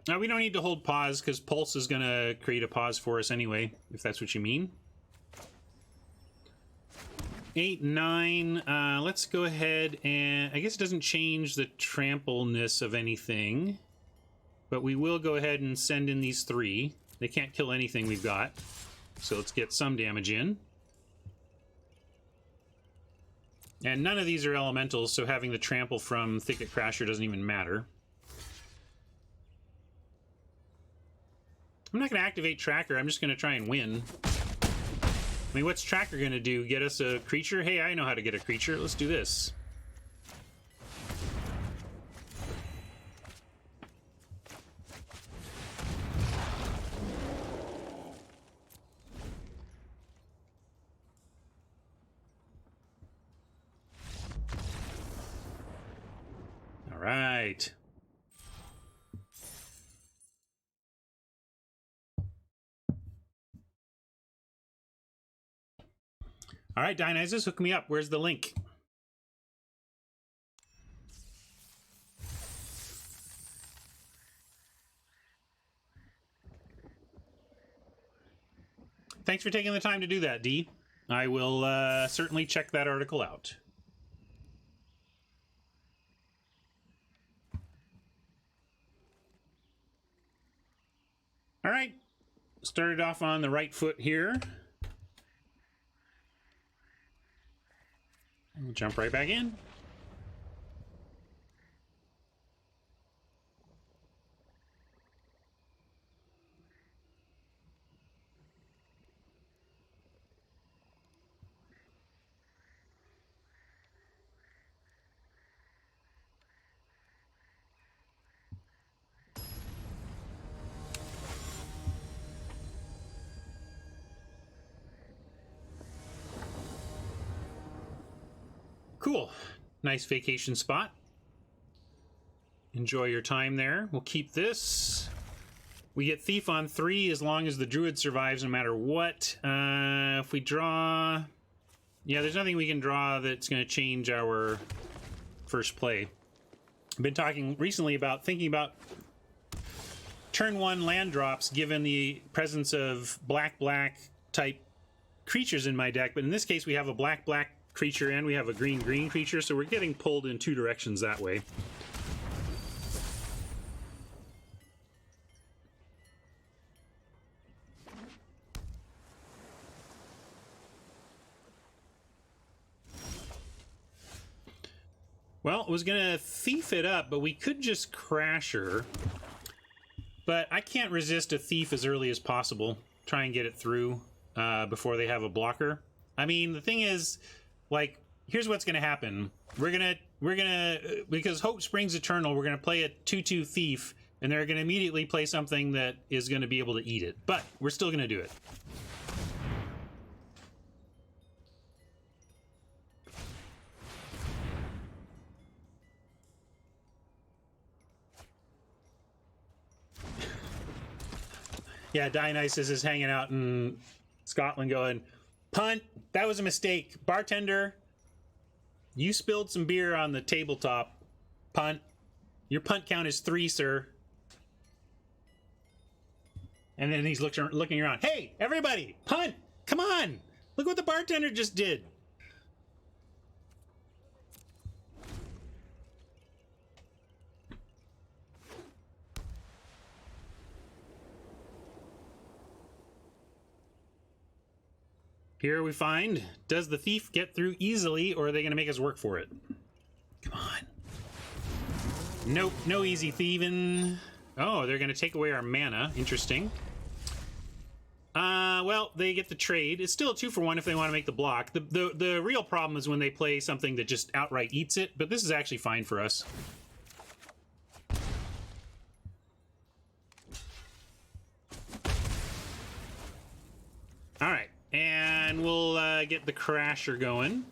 Now, we don't need to hold pause, because Pulse is going to create a pause for us anyway, if that's what you mean. 8, 9, let's go ahead and... I guess it doesn't change the trampleness of anything, but we will go ahead and send in these 3. They can't kill anything we've got, so let's get some damage in. And none of these are elementals, so having the trample from Thicket Crasher doesn't even matter. I'm not going to activate Tracker, I'm just going to try and win. I mean, what's Tracker going to do? Get us a creature? Hey, I know how to get a creature. Let's do this. All right. All right, Dionysus, hook me up. Where's the link? Thanks for taking the time to do that, Dee. I will certainly check that article out. All right, started off on the right foot here. We'll jump right back in. Cool. Nice vacation spot. Enjoy your time there. We'll keep this. We get Thief on 3 as long as the Druid survives no matter what. If we draw... Yeah, there's nothing we can draw that's going to change our first play. I've been talking recently about thinking about turn 1 land drops given the presence of black-black type creatures in my deck, but in this case we have a black-black creature and we have a green-green creature, so we're getting pulled in 2 directions that way. Well, I was gonna thief it up, but we could just crash her. But I can't resist a thief as early as possible. Try and get it through before they have a blocker. I mean, the thing is, like, here's what's gonna happen. We're gonna because Hope Springs Eternal, we're gonna play a 2/2 thief, and they're gonna immediately play something that is gonna be able to eat it. But we're still gonna do it. Yeah, Dionysus is hanging out in Scotland going, punt, that was a mistake. Bartender, you spilled some beer on the tabletop. Punt. Your punt count is 3, sir. And then he's looking around. Hey, everybody, punt! Come on! Look what the bartender just did. Here we find, does the thief get through easily, or are they going to make us work for it? Come on. Nope, no easy thieving. Oh, they're going to take away our mana. Interesting. Well, they get the trade. It's still a 2-for-1 if they want to make the block. The real problem is when they play something that just outright eats it, but this is actually fine for us. All right. And we'll get the Crasher going.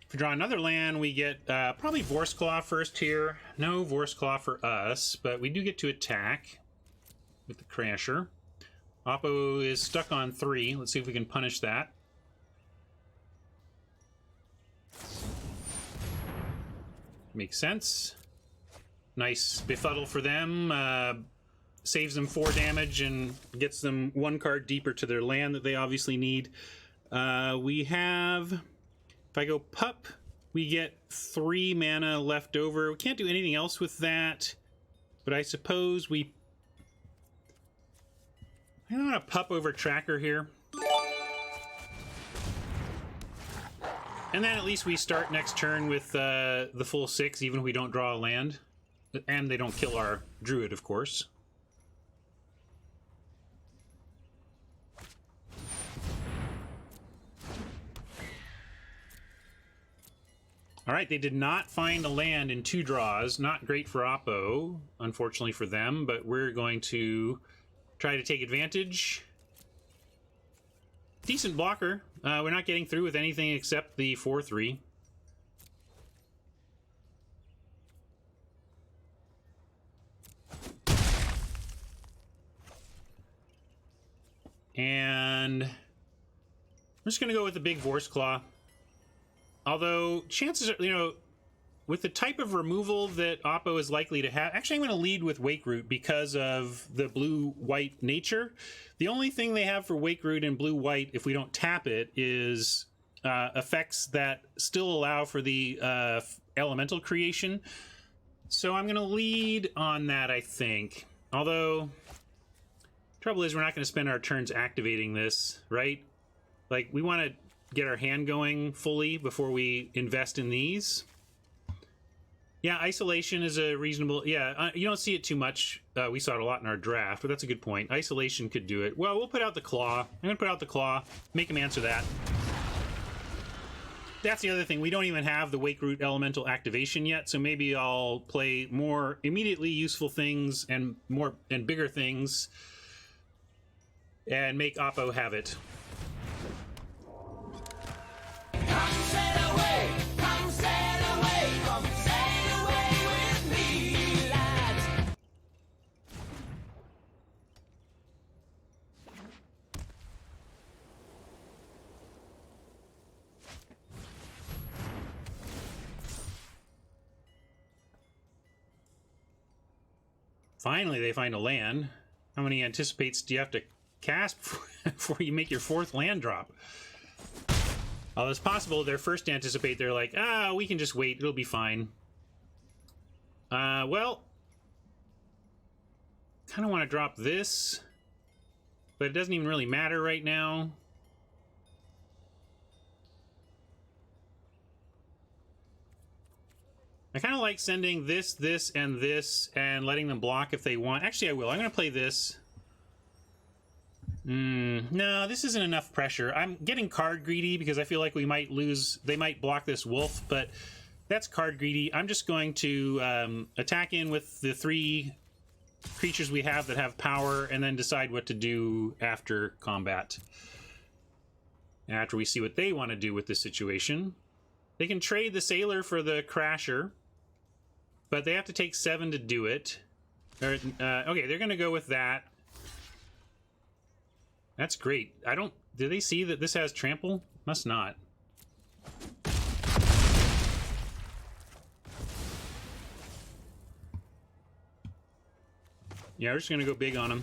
If we draw another land, we get probably Vorsclaw first here. No Vorsclaw for us, but we do get to attack with the Crasher. Oppo is stuck on 3. Let's see if we can punish that. Makes sense. Nice befuddle for them. Saves them 4 damage and gets them 1 card deeper to their land that they obviously need. We have... If I go pup, we get 3 mana left over. We can't do anything else with that. But I suppose we... I don't want to pup over Tracker here. And then at least we start next turn with the full 6, even if we don't draw a land. And they don't kill our Druid, of course. Alright, they did not find a land in 2 draws. Not great for Oppo, unfortunately for them, but we're going to try to take advantage. Decent blocker. We're not getting through with anything except the 4/3. And I'm just going to go with the big Vorse Claw. Although, chances are, you know, with the type of removal that Oppo is likely to have... Actually, I'm going to lead with Wake Root because of the blue-white nature. The only thing they have for Wake Root and blue-white, if we don't tap it, is effects that still allow for the elemental creation. So I'm going to lead on that, I think. Although, trouble is we're not going to spend our turns activating this, right? Like, we want to get our hand going fully before we invest in these. Yeah, Isolation is a reasonable... Yeah, you don't see it too much. We saw it a lot in our draft, but that's a good point. Isolation could do it. Well, we'll put out the Claw. I'm going to put out the Claw. Make him answer that. That's the other thing. We don't even have the Wake Root Elemental activation yet, so maybe I'll play more immediately useful things and bigger things and make Oppo have it. Come sail away, come sail away, come sail away with me, lads. Finally, they find a land. How many anticipates do you have to cast before you make your 4th land drop? Well, it's possible their first anticipate, they're like, we can just wait, it'll be fine. Well, kind of want to drop this, but it doesn't even really matter right now. I kind of like sending this, this, and this, and letting them block if they want. Actually, I will. I'm going to play this. No, this isn't enough pressure. I'm getting card greedy because I feel like we might lose. They might block this wolf, but that's card greedy. I'm just going to attack in with the 3 creatures we have that have power and then decide what to do after combat. After we see what they want to do with this situation. They can trade the Sailor for the Crasher, but they have to take 7 to do it. Okay, they're going to go with that. That's great. Do they see that this has trample? Must not. Yeah, we're just gonna go big on them.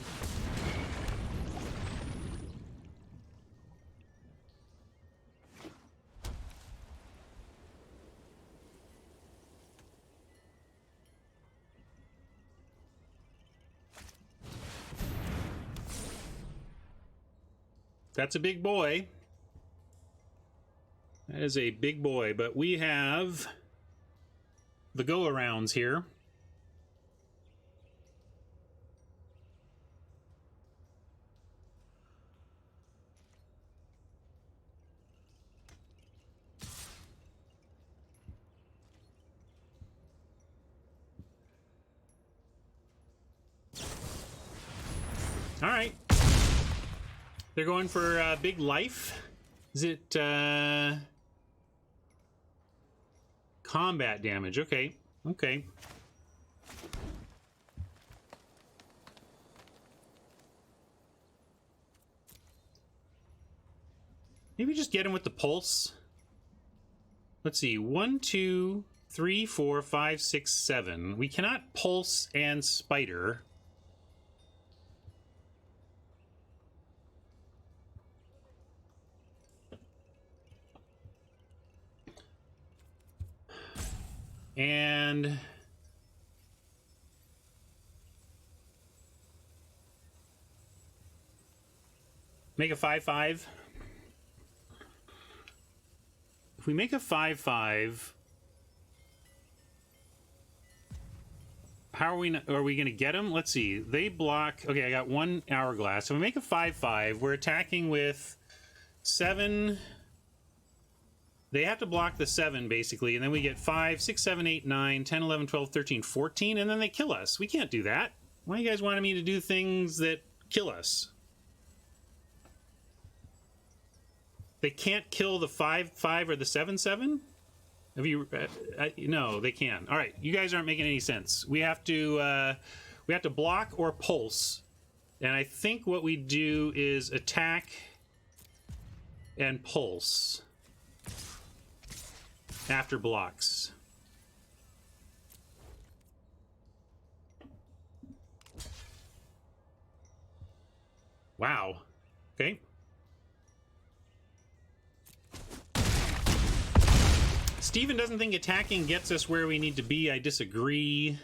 That's a big boy. That is a big boy, but we have the go-arounds here. All right. They're going for big life. Is it combat damage? Okay. Okay. Maybe just get him with the pulse. Let's see. 1, 2, 3, 4, 5, 6, 7. We cannot pulse and spider. And make a 5/5. If we make a 5/5, how are we going to get them? Let's see. They block. Okay, I got 1 hourglass. So we make a 5/5. We're attacking with 7. They have to block the 7, basically, and then we get 5, 6, 7, 8, 9, 10, 11, 12, 13, 14, and then they kill us. We can't do that. Why are you guys wanting me to do things that kill us? They can't kill the 5/5 or the 7/7? Have you... no, they can. All right, you guys aren't making any sense. We have to block or pulse And I think what we do is attack and pulse after blocks. Wow. Okay. Steven doesn't think attacking gets us where we need to be. I disagree.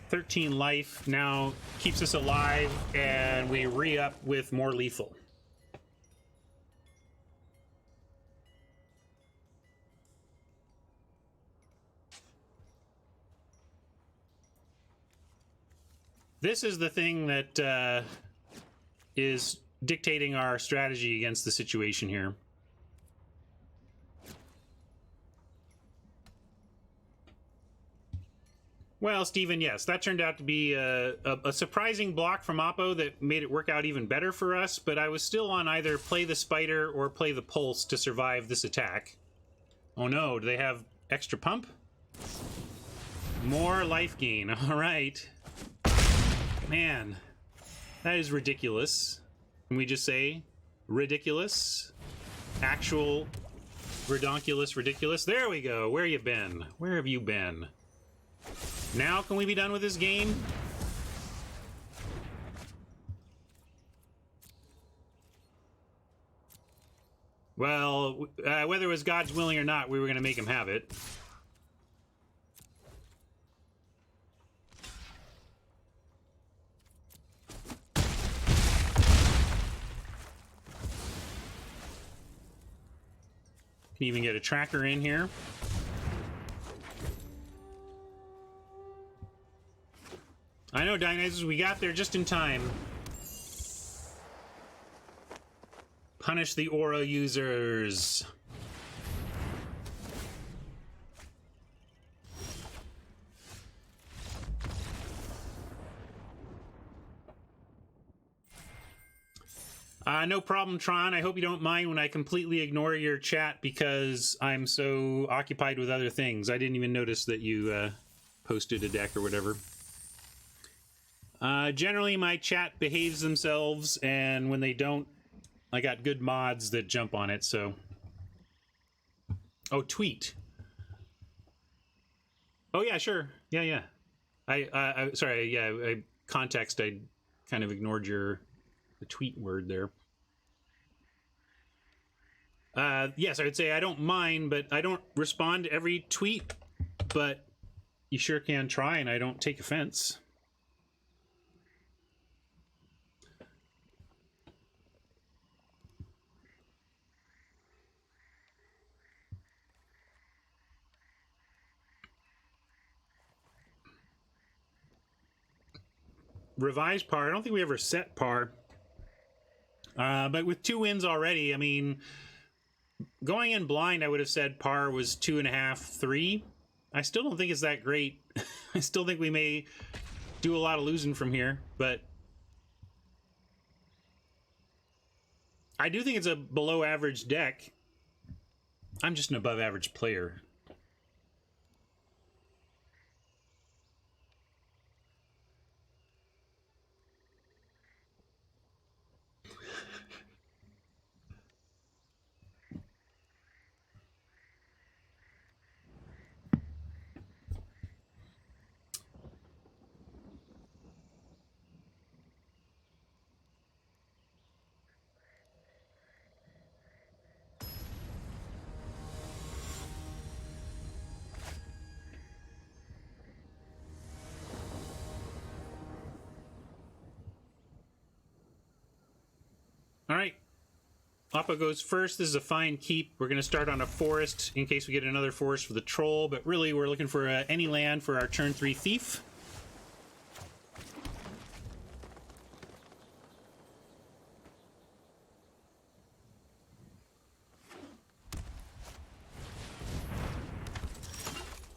"13 life now keeps us alive, and we re-up with more lethal." This is the thing that is dictating our strategy against the situation here. Well, Steven, yes, that turned out to be a surprising block from Oppo that made it work out even better for us, but I was still on either play the spider or play the pulse to survive this attack. Oh no, do they have extra pump? More life gain, all right. Man, that is ridiculous. Can we just say ridiculous? Actual redonkulous ridiculous? There we go. Where you been? Where have you been? Now can we be done with this game? Well, whether it was God's willing or not, we were going to make him have it. Can even get a tracker in here. I know, Dionysus, we got there just in time. Punish the aura users. No problem, Tron. I hope you don't mind when I completely ignore your chat because I'm so occupied with other things. I didn't even notice that you posted a deck or whatever. Generally, my chat behaves themselves, and when they don't, I got good mods that jump on it, so... Oh, tweet. Oh, yeah, sure. Yeah. Sorry, yeah, context, I kind of ignored the tweet word there. Yes, I would say I don't mind, but I don't respond to every tweet, but you sure can try, and I don't take offense. Revised par. I don't think we ever set par. But with 2 wins already, I mean, going in blind, I would have said par was 2.5, 3. I still don't think it's that great. I still think we may do a lot of losing from here, but I do think it's a below average deck. I'm just an above average player. All right. Oppo goes first. This is a fine keep. We're going to start on a forest in case we get another forest for the troll, but really we're looking for any land for our turn 3 thief.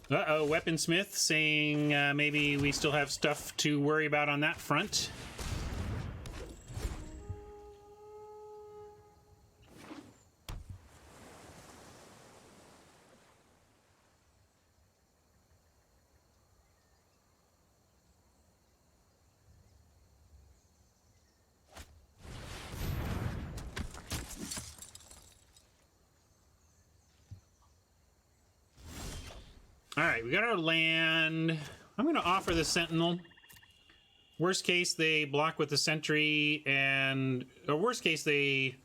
Uh-oh, Weaponsmith saying maybe we still have stuff to worry about on that front. right, we got our land. I'm going to offer the Sentinel. Worst case, they block with the Sentry, or worst case, they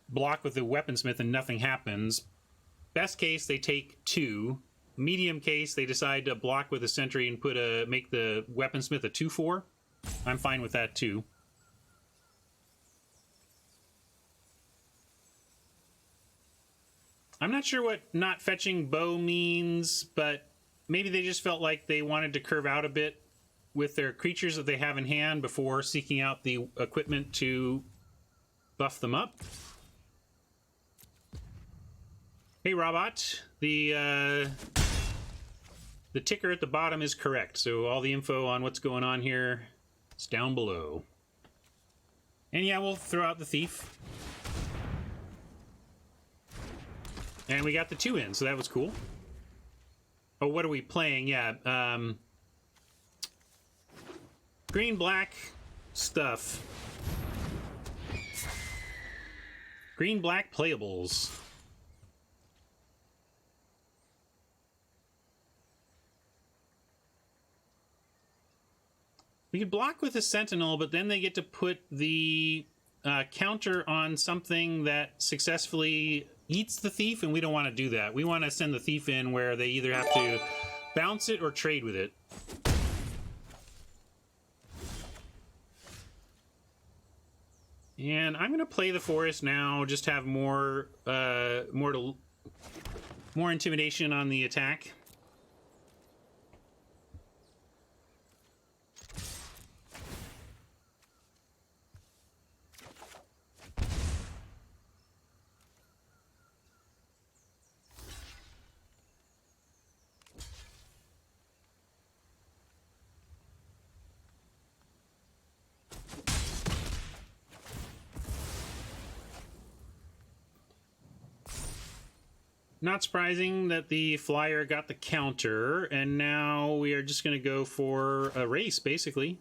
block with the Weaponsmith and nothing happens. Best case, they take 2. Medium case, they decide to block with a Sentry and make the Weaponsmith a 2/4. I'm fine with that too. I'm not sure what not fetching Bo means, but maybe they just felt like they wanted to curve out a bit with their creatures that they have in hand before seeking out the equipment to buff them up. Hey, Robot, the ticker at the bottom is correct, so all the info on what's going on here is down below. And yeah, we'll throw out the Thief. And we got the 2 in, so that was cool. Oh, what are we playing? Yeah, green-black stuff. Green-black playables. We could block with a Sentinel, but then they get to put the counter on something that successfully eats the Thief, and we don't want to do that. We want to send the Thief in where they either have to bounce it or trade with it. And I'm going to play the Forest now, just have more intimidation on the attack. Not surprising that the flyer got the counter, and now we are just going to go for a race, basically.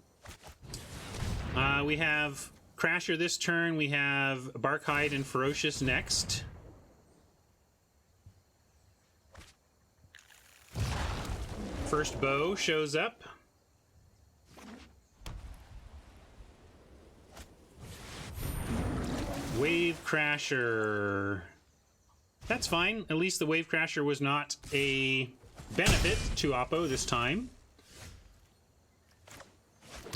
We have Crasher this turn, we have Barkhide and Ferocious next. First Bo shows up. Wave Crasher. That's fine. At least the Wave Crasher was not a benefit to Oppo this time.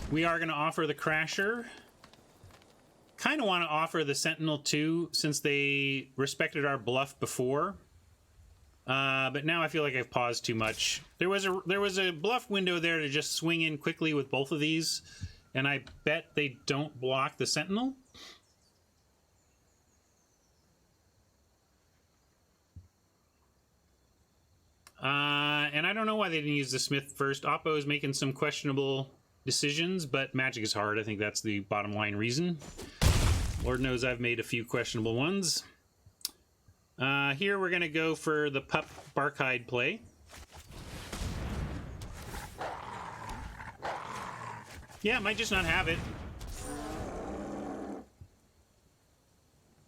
We are going to offer the Crasher. Kind of want to offer the Sentinel too, since they respected our bluff before. But now I feel like I've paused too much. There was a bluff window there to just swing in quickly with both of these, and I bet they don't block the Sentinel. And I don't know why they didn't use the Smith first. Oppo is making some questionable decisions, but Magic is hard. I think that's the bottom line reason. Lord knows I've made a few questionable ones. Here we're going to go for the Pup Barkhide play. Yeah, might just not have it.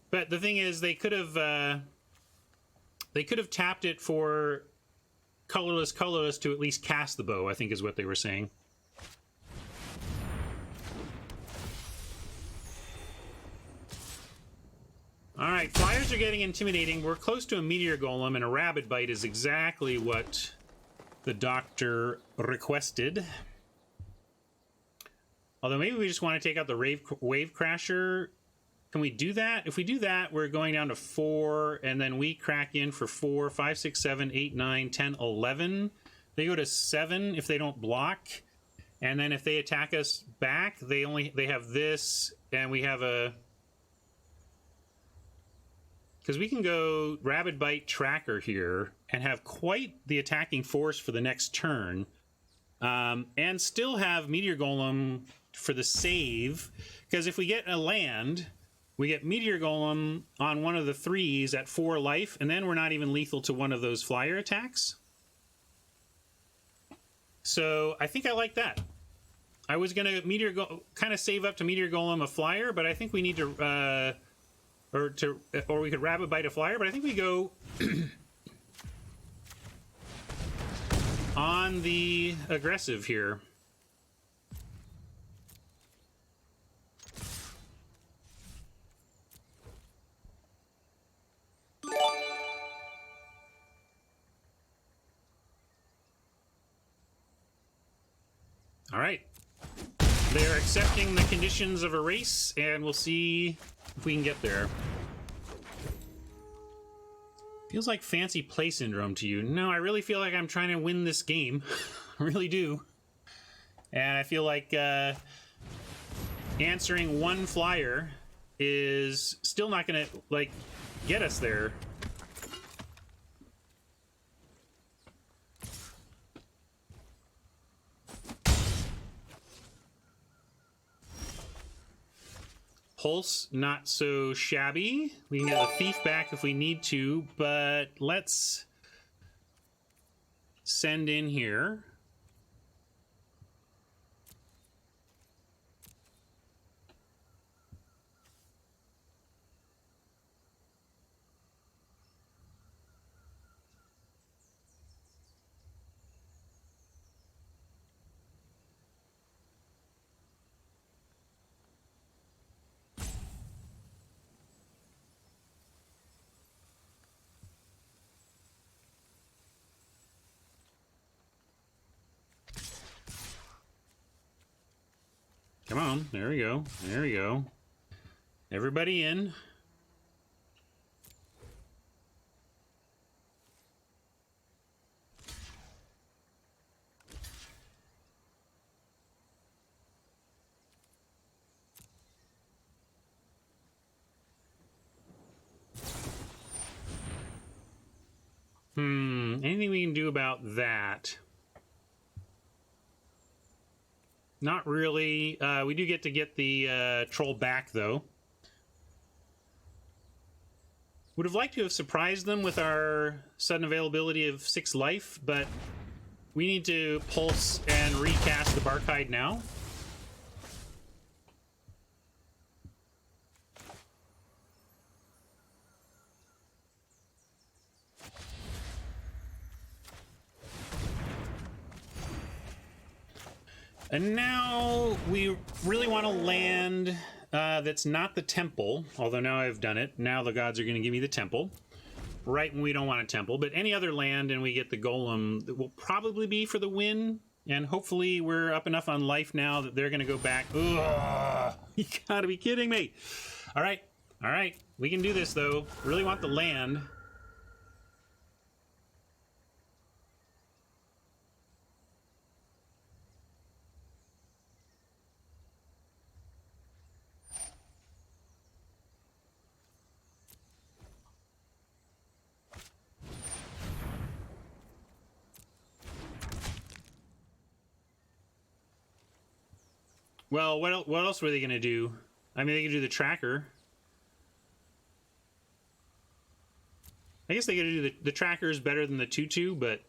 But the thing is, they could have tapped it for colorless to at least cast the Bo, I think is what they were saying. Alright, flyers are getting intimidating. We're close to a Meteor Golem, and a Rabid Bite is exactly what the doctor requested. Although maybe we just want to take out the Wave Crasher. Can we do that? If we do that, we're going down to 4, and then we crack in for 4, 5, 6, 7, 8, 9, 10, 11. They go to 7 if they don't block. And then if they attack us back, they have this, and we have a... Because we can go Rabid Bite Tracker here and have quite the attacking force for the next turn. And still have Meteor Golem for the save. Because if we get a land... We get Meteor Golem on one of the 3s at 4 life, and then we're not even lethal to one of those flyer attacks. So I think I like that. I was going to kind of save up to Meteor Golem a flyer, but I think we need to... or we could Rabid Bite a flyer, but I think we go... on the aggressive here. All right. They're accepting the conditions of a race, and we'll see if we can get there. Feels like fancy play syndrome to you. No, I really feel like I'm trying to win this game. I really do. And I feel like answering one flyer is still not going to, like, get us there. Pulse, not so shabby. We can get the thief back if we need to, but let's send in here. Come on, there we go, there we go. Everybody in. Anything we can do about that? Not really. We do get the troll back, though. Would have liked to have surprised them with our sudden availability of 6 life, but we need to pulse and recast the Barkhide now. And now we really want to land that's not the temple, although now I've done it. Now the gods are going to give me the temple, right when we don't want a temple. But any other land and we get the golem, that will probably be for the win. And hopefully we're up enough on life now that they're going to go back. Ugh, you gotta be kidding me. All right, we can do this though. Really want the land. Well, what else were they going to do? I mean, they could do the tracker. I guess they could do the tracker is better than the 2/2, but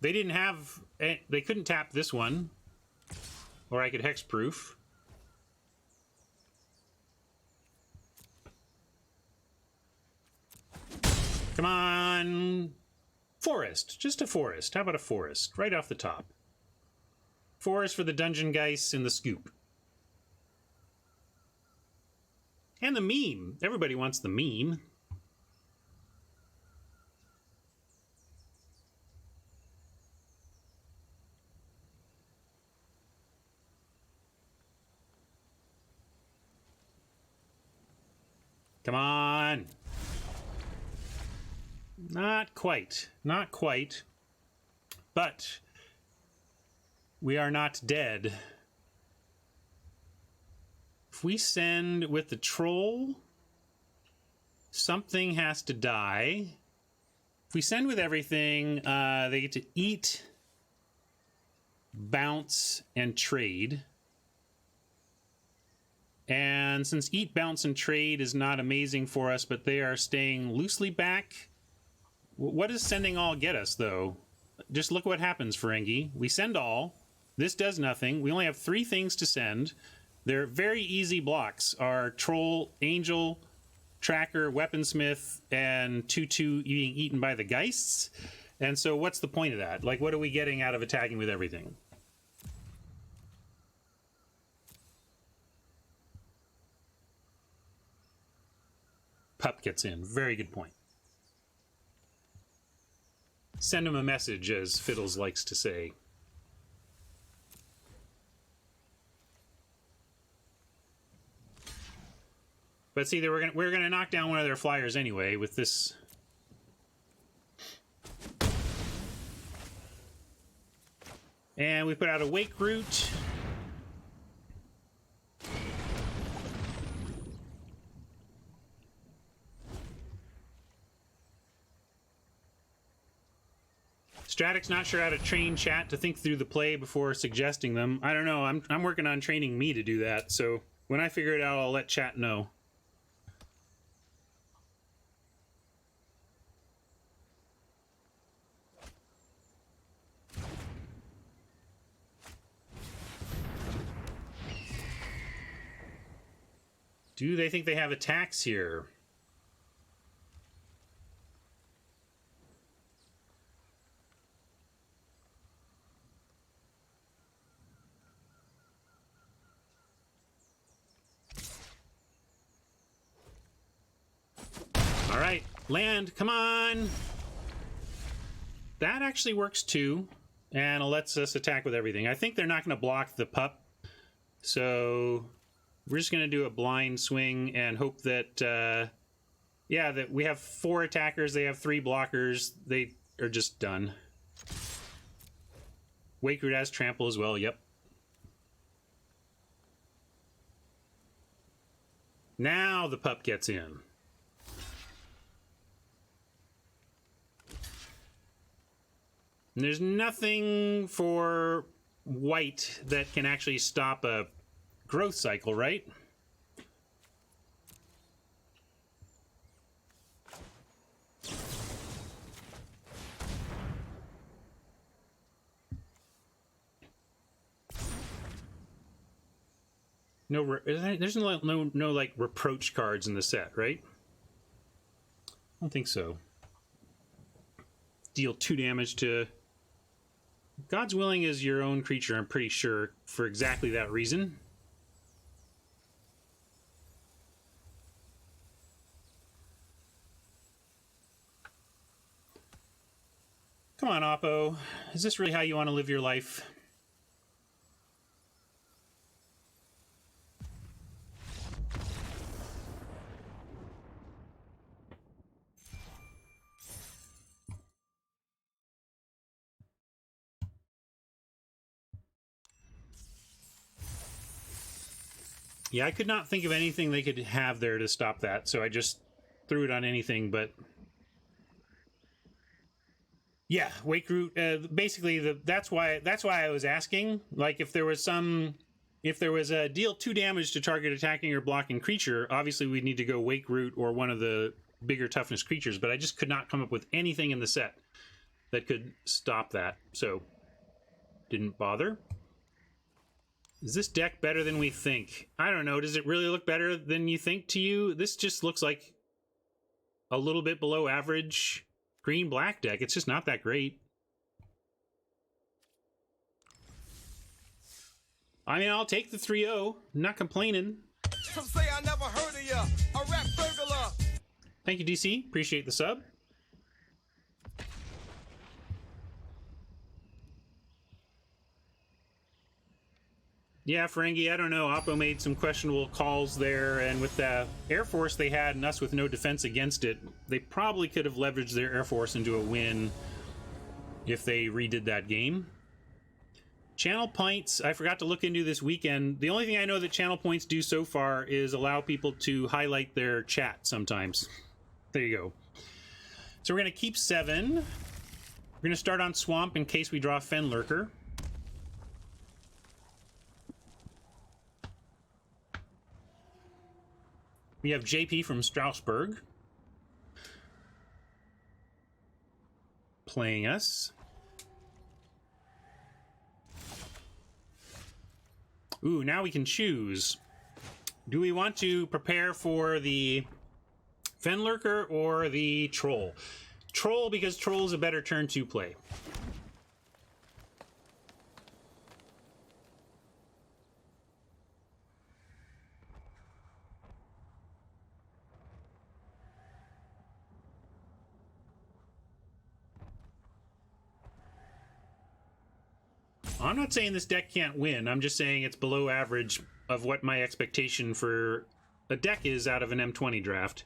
they didn't have... They couldn't tap this one. Or I could hexproof. Come on! Forest. Just a forest. How about a forest? Right off the top. Forest for the Dungeon Geist and the Scoop. And the meme. Everybody wants the meme. Come on. Not quite. Not quite. But we are not dead. If we send with the troll, something has to die. If we send with everything, they get to eat, bounce, and trade. And since eat, bounce, and trade is not amazing for us, but they are staying loosely back, what does sending all get us, though? Just look what happens, Ferengi. We send all. This does nothing. We only have 3 things to send. They're very easy blocks. Our troll, angel, tracker, weaponsmith, and 2/2 being eaten by the geists. And so what's the point of that? Like, what are we getting out of attacking with everything? Pup gets in. Very good point. Send him a message, as Fiddles likes to say. But see, we're gonna knock down one of their flyers anyway with this. And we put out a Wake Root. Stratic's not sure how to train chat to think through the play before suggesting them. I don't know. I'm working on training me to do that. So when I figure it out, I'll let chat know. Do they think they have attacks here? All right, land, come on. That actually works too, and it lets us attack with everything. I think they're not going to block the pup, so we're just going to do a blind swing and hope that, yeah, that we have 4 attackers, they have 3 blockers, they are just done. Wake Root has trample as well, yep. Now the pup gets in. And there's nothing for white that can actually stop a growth cycle, right? No, there's no like reproach cards in the set, right? I don't think so. Deal 2 damage to God's Willing is your own creature, I'm pretty sure, for exactly that reason. Come on, Oppo. Is this really how you want to live your life? Yeah, I could not think of anything they could have there to stop that, so I just threw it on anything, but... Yeah, Wake Root, basically, that's why I was asking. Like, if there was a deal 2 damage to target attacking or blocking creature, obviously we'd need to go Wake Root or one of the bigger toughness creatures, but I just could not come up with anything in the set that could stop that, so didn't bother. Is this deck better than we think? I don't know. Does it really look better than you think to you? This just looks like a little bit below average green-black deck. It's just not that great. I mean, I'll take the 3-0. I'm not complaining. Some say I never heard of ya, a rap burglar. Thank you, DC. Appreciate the sub. Yeah, Ferengi, I don't know. Oppo made some questionable calls there, and with the Air Force they had and us with no defense against it, they probably could have leveraged their Air Force into a win if they redid that game. Channel points, I forgot to look into this weekend. The only thing I know that channel points do so far is allow people to highlight their chat sometimes. There you go. So we're going to keep 7. We're going to start on Swamp in case we draw Fenlurker. We have JP from Strasbourg playing us. Ooh, now we can choose. Do we want to prepare for the Fenlurker or the Troll? Troll, because Troll's a better turn 2 play. I'm not saying this deck can't win. I'm just saying it's below average of what my expectation for a deck is out of an M20 draft.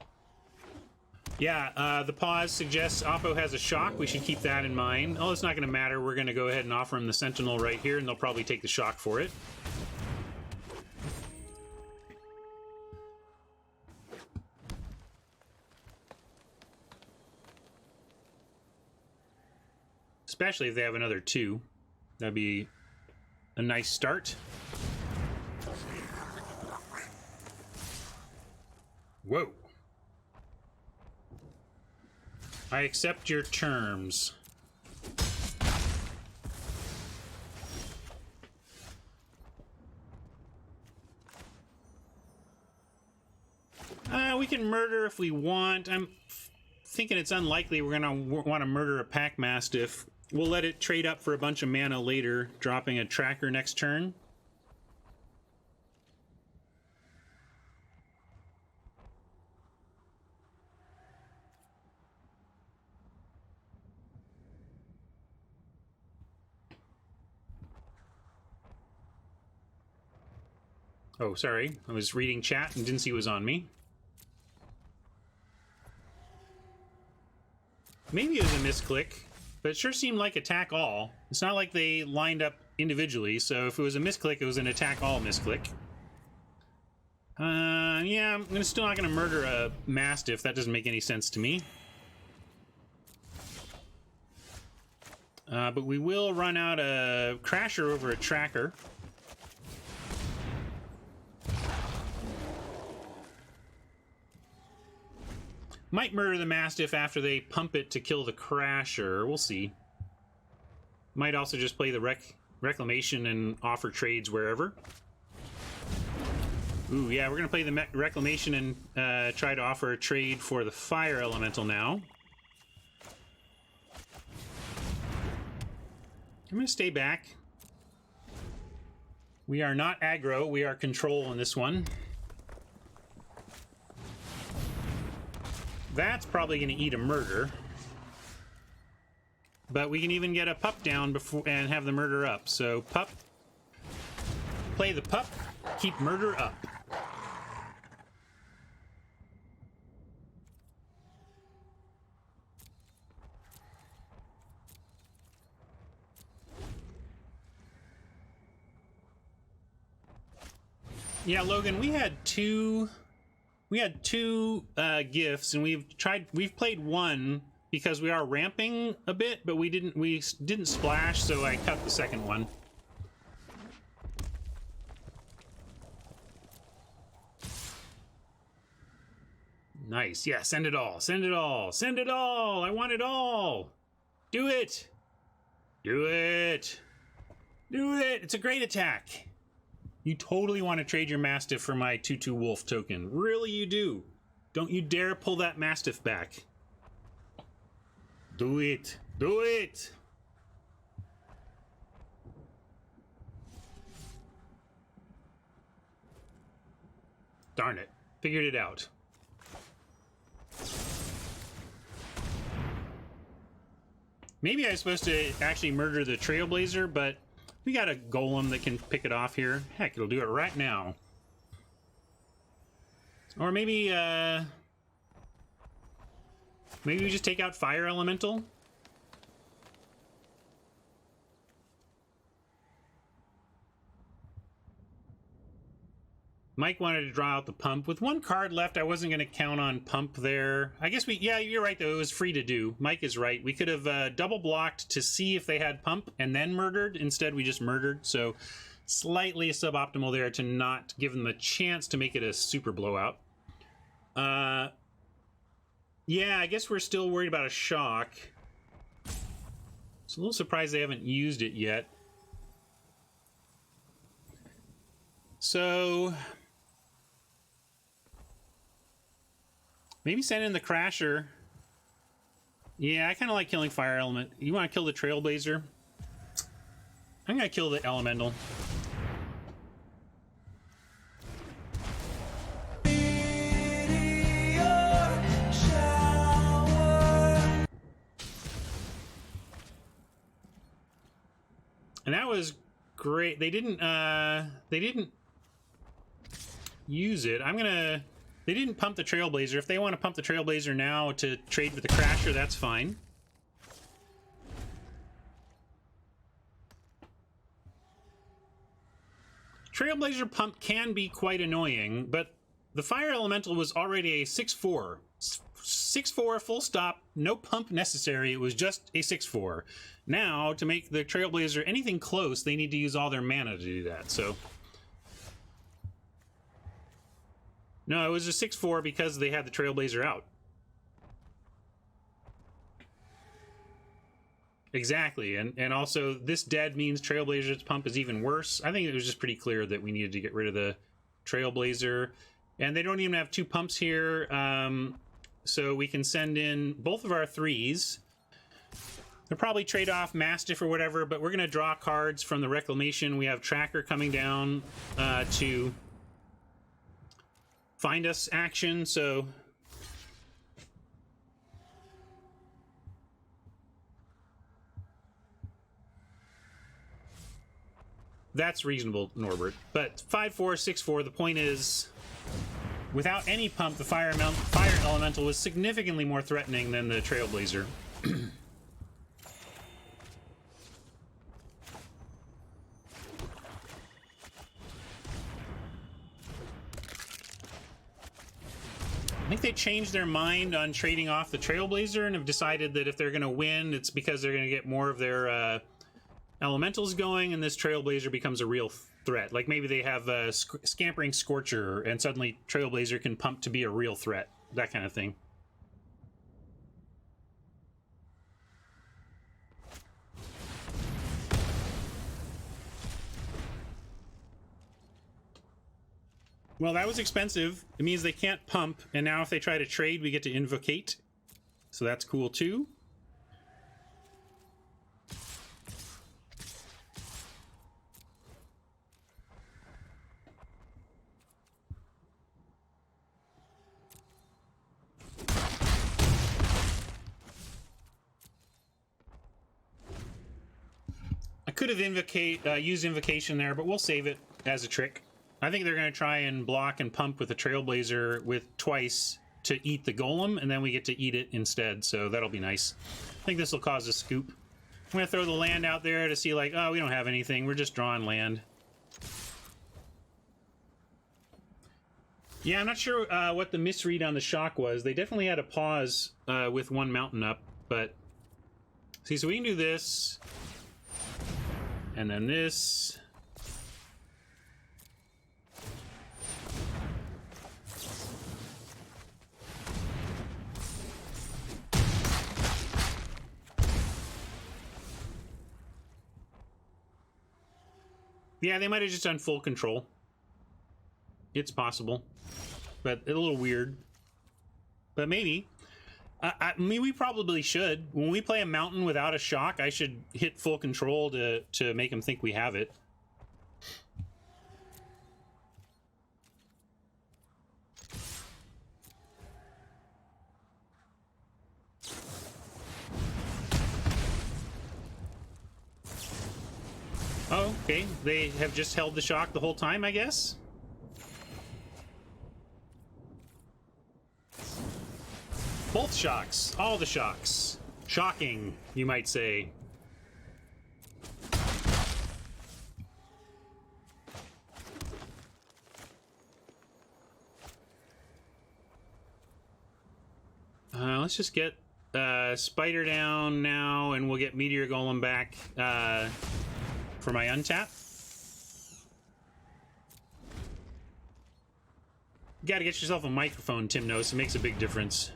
Yeah, the pause suggests Oppo has a shock. We should keep that in mind. Oh, it's not going to matter. We're going to go ahead and offer him the Sentinel right here, and they'll probably take the shock for it. Especially if they have another 2. That'd be a nice start. Whoa. I accept your terms. We can murder if we want. I'm thinking it's unlikely we're gonna want to murder a Pack Mastiff. We'll let it trade up for a bunch of mana later, dropping a tracker next turn. Oh, sorry. I was reading chat and didn't see it was on me. Maybe it was a misclick, but it sure seemed like attack all. It's not like they lined up individually, so if it was a misclick, it was an attack all misclick. Yeah, I'm still not going to murder a Mastiff. That doesn't make any sense to me. But we will run out a Crasher over a Tracker. Might murder the Mastiff after they pump it to kill the Crasher. We'll see. Might also just play the Reclamation and offer trades wherever. Ooh, yeah, we're going to play the Reclamation and try to offer a trade for the Fire Elemental now. I'm going to stay back. We are not aggro, we are control in this one. That's probably going to eat a murder. But we can even get a pup down before and have the murder up. So pup, play the pup, keep murder up. Yeah, Logan, we had two gifts, and we've played one because we are ramping a bit, but we didn't splash, so I cut the second one. Nice. Yeah, send it all. Send it all. Send it all. I want it all. Do it. Do it. Do it. It's a great attack. You totally want to trade your Mastiff for my 2/2 Wolf token. Really, you do. Don't you dare pull that Mastiff back. Do it. Do it. Darn it. Figured it out. Maybe I was supposed to actually murder the Trailblazer, but we got a golem that can pick it off here. Heck, it'll do it right now. Or maybe we just take out Fire Elemental. Mike wanted to draw out the pump. With one card left, I wasn't going to count on pump there. I guess yeah, you're right, though. It was free to do. Mike is right. We could have double blocked to see if they had pump and then murdered. Instead, we just murdered. So slightly suboptimal there to not give them a chance to make it a super blowout. Yeah, I guess we're still worried about a shock. It's a little surprised they haven't used it yet. So maybe send in the Crasher. Yeah, I kind of like killing fire element. You want to kill the Trailblazer? I'm gonna kill the Elemental. And that was great. They didn't use it. They didn't pump the Trailblazer. If they want to pump the Trailblazer now to trade with the Crasher, that's fine. Trailblazer pump can be quite annoying, but the Fire Elemental was already a 6/4. 6/4 full stop, no pump necessary. It was just a 6/4. Now, to make the Trailblazer anything close, they need to use all their mana to do that, so... No, it was a 6/4 because they had the Trailblazer out. Exactly, and also this dead means Trailblazer's pump is even worse. I think it was just pretty clear that we needed to get rid of the Trailblazer. And they don't even have 2 pumps here, so we can send in both of our 3s. They'll probably trade off Mastiff or whatever, but we're going to draw cards from the Reclamation. We have Tracker coming down to find us action, so... That's reasonable, Norbert. But 5/4, 6/4, the point is, without any pump, the Fire Elemental was significantly more threatening than the Trailblazer. I think they changed their mind on trading off the Trailblazer and have decided that if they're going to win, it's because they're going to get more of their elementals going, and this Trailblazer becomes a real threat. Like maybe they have a Scampering Scorcher, and suddenly Trailblazer can pump to be a real threat. That kind of thing. Well, that was expensive. It means they can't pump, and now if they try to trade, we get to invocate. So that's cool too. I could have used invocation there, but we'll save it as a trick. I think they're going to try and block and pump with the Trailblazer with twice to eat the Golem, and then we get to eat it instead, so that'll be nice. I think this will cause a scoop. I'm going to throw the land out there to see, like, oh, we don't have anything. We're just drawing land. Yeah, I'm not sure what the misread on the shock was. They definitely had a pause with one mountain up, but... See, so we can do this... And then this. Yeah, they might have just done full control. It's possible. But a little weird. But maybe. I mean, we probably should. When we play a mountain without a shock, I should hit full control to make them think we have it. Oh, okay. They have just held the shock the whole time, I guess? Both shocks. All the shocks. Shocking, you might say. Let's just get Spider down now, and we'll get Meteor Golem back for my untap. You gotta get yourself a microphone, Tim knows. It makes a big difference.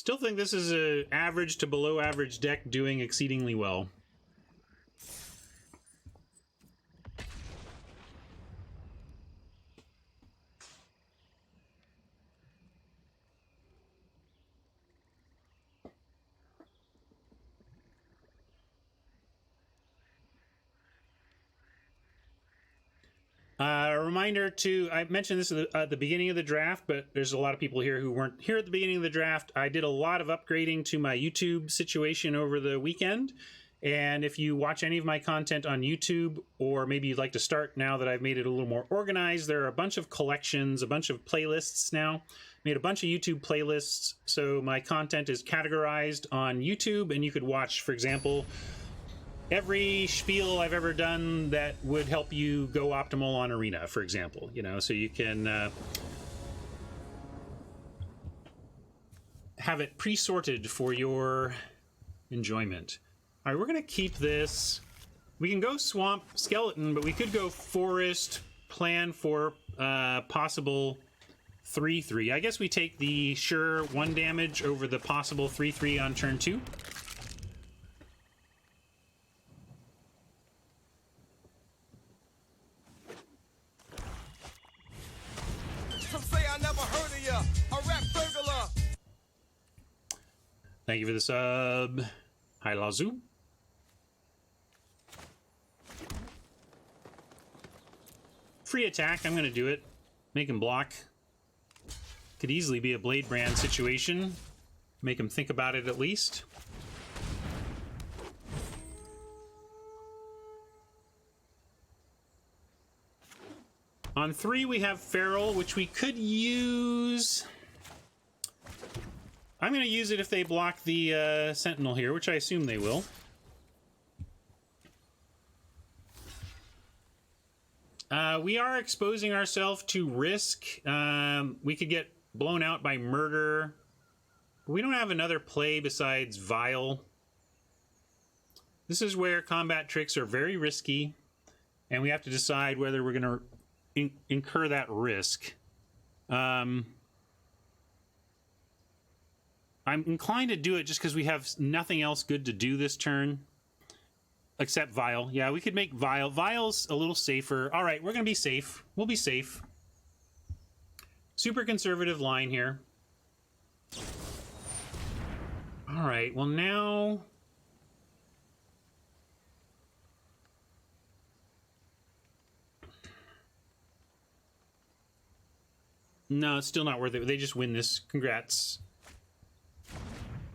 Still think this is a average to below average deck doing exceedingly well. A reminder to, I mentioned this at the beginning of the draft, but there's a lot of people here who weren't here at the beginning of the draft. I did a lot of upgrading to my YouTube situation over the weekend. And if you watch any of my content on YouTube, or maybe you'd like to start now that I've made it a little more organized, there are a bunch of collections, a bunch of playlists now. Made a bunch of YouTube playlists, so my content is categorized on YouTube, and you could watch, for example, every spiel I've ever done that would help you go optimal on Arena, for example. You know, so you can have it pre-sorted for your enjoyment. All right, we're going to keep this. We can go Swamp Skeleton, but we could go Forest, plan for possible 3/3. I guess we take the sure 1 damage over the possible 3/3 on turn 2. Some say I never heard of ya. A rap burglar. Thank you for the sub. Hi, Lazu. Free attack, I'm going to do it. Make him block. Could easily be a Blade Brand situation. Make him think about it at least. On 3 we have Feral, which we could use. I'm going to use it if they block the Sentinel here, which I assume they will. We are exposing ourselves to risk. We could get blown out by Murder. But we don't have another play besides Vile. This is where combat tricks are very risky, and we have to decide whether we're going to incur that risk. I'm inclined to do it just because we have nothing else good to do this turn. Except Vile. Yeah, we could make Vile. Vile's a little safer. All right, we're going to be safe. We'll be safe. Super conservative line here. All right, well now... No, it's still not worth it. They just win this. Congrats.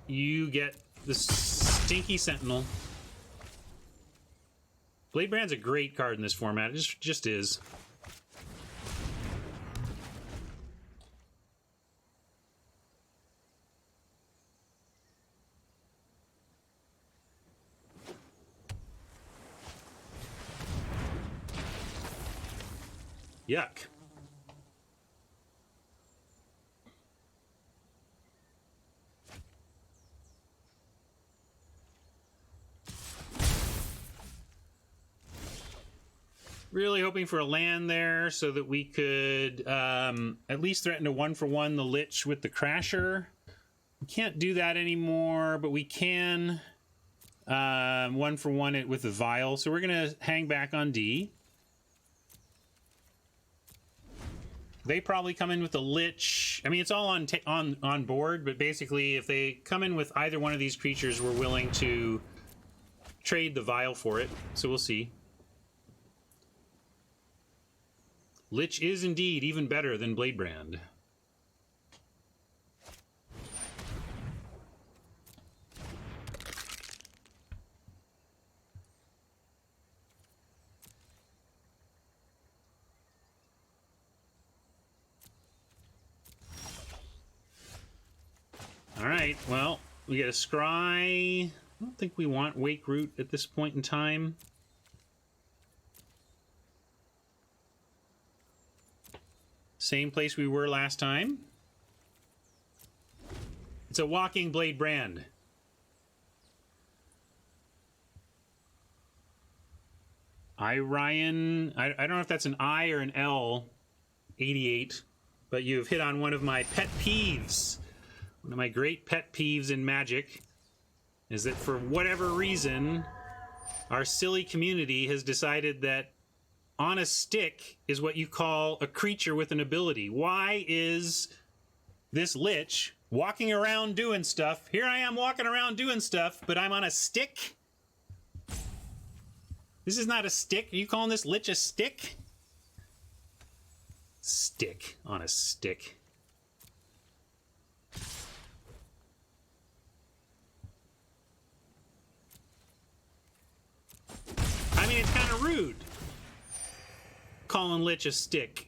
You get the Stinky Sentinel. Blade Brand's a great card in this format. It just is. Yuck. Really hoping for a land there so that we could at least threaten to 1-for-1 the Lich with the Crasher. We can't do that anymore, but we can 1-for-1 it with the Vile. So we're going to hang back on D. They probably come in with the Lich. I mean, it's all on board, but basically if they come in with either one of these creatures, we're willing to trade the Vile for it. So we'll see. Lich is indeed even better than Blade Brand. All right, well, we get a Scry. I don't think we want Wake Root at this point in time. Same place we were last time. It's a walking Blade Brand. Ryan, I don't know if that's an I or an L, 88, but you've hit on one of my pet peeves. One of my great pet peeves in Magic is that for whatever reason, our silly community has decided that on a stick is what you call a creature with an ability. Why is this lich walking around doing stuff? Here I am walking around doing stuff, but I'm on a stick? This is not a stick. Are you calling this lich a stick? Stick on a stick. I mean, it's kind of rude calling lich a stick.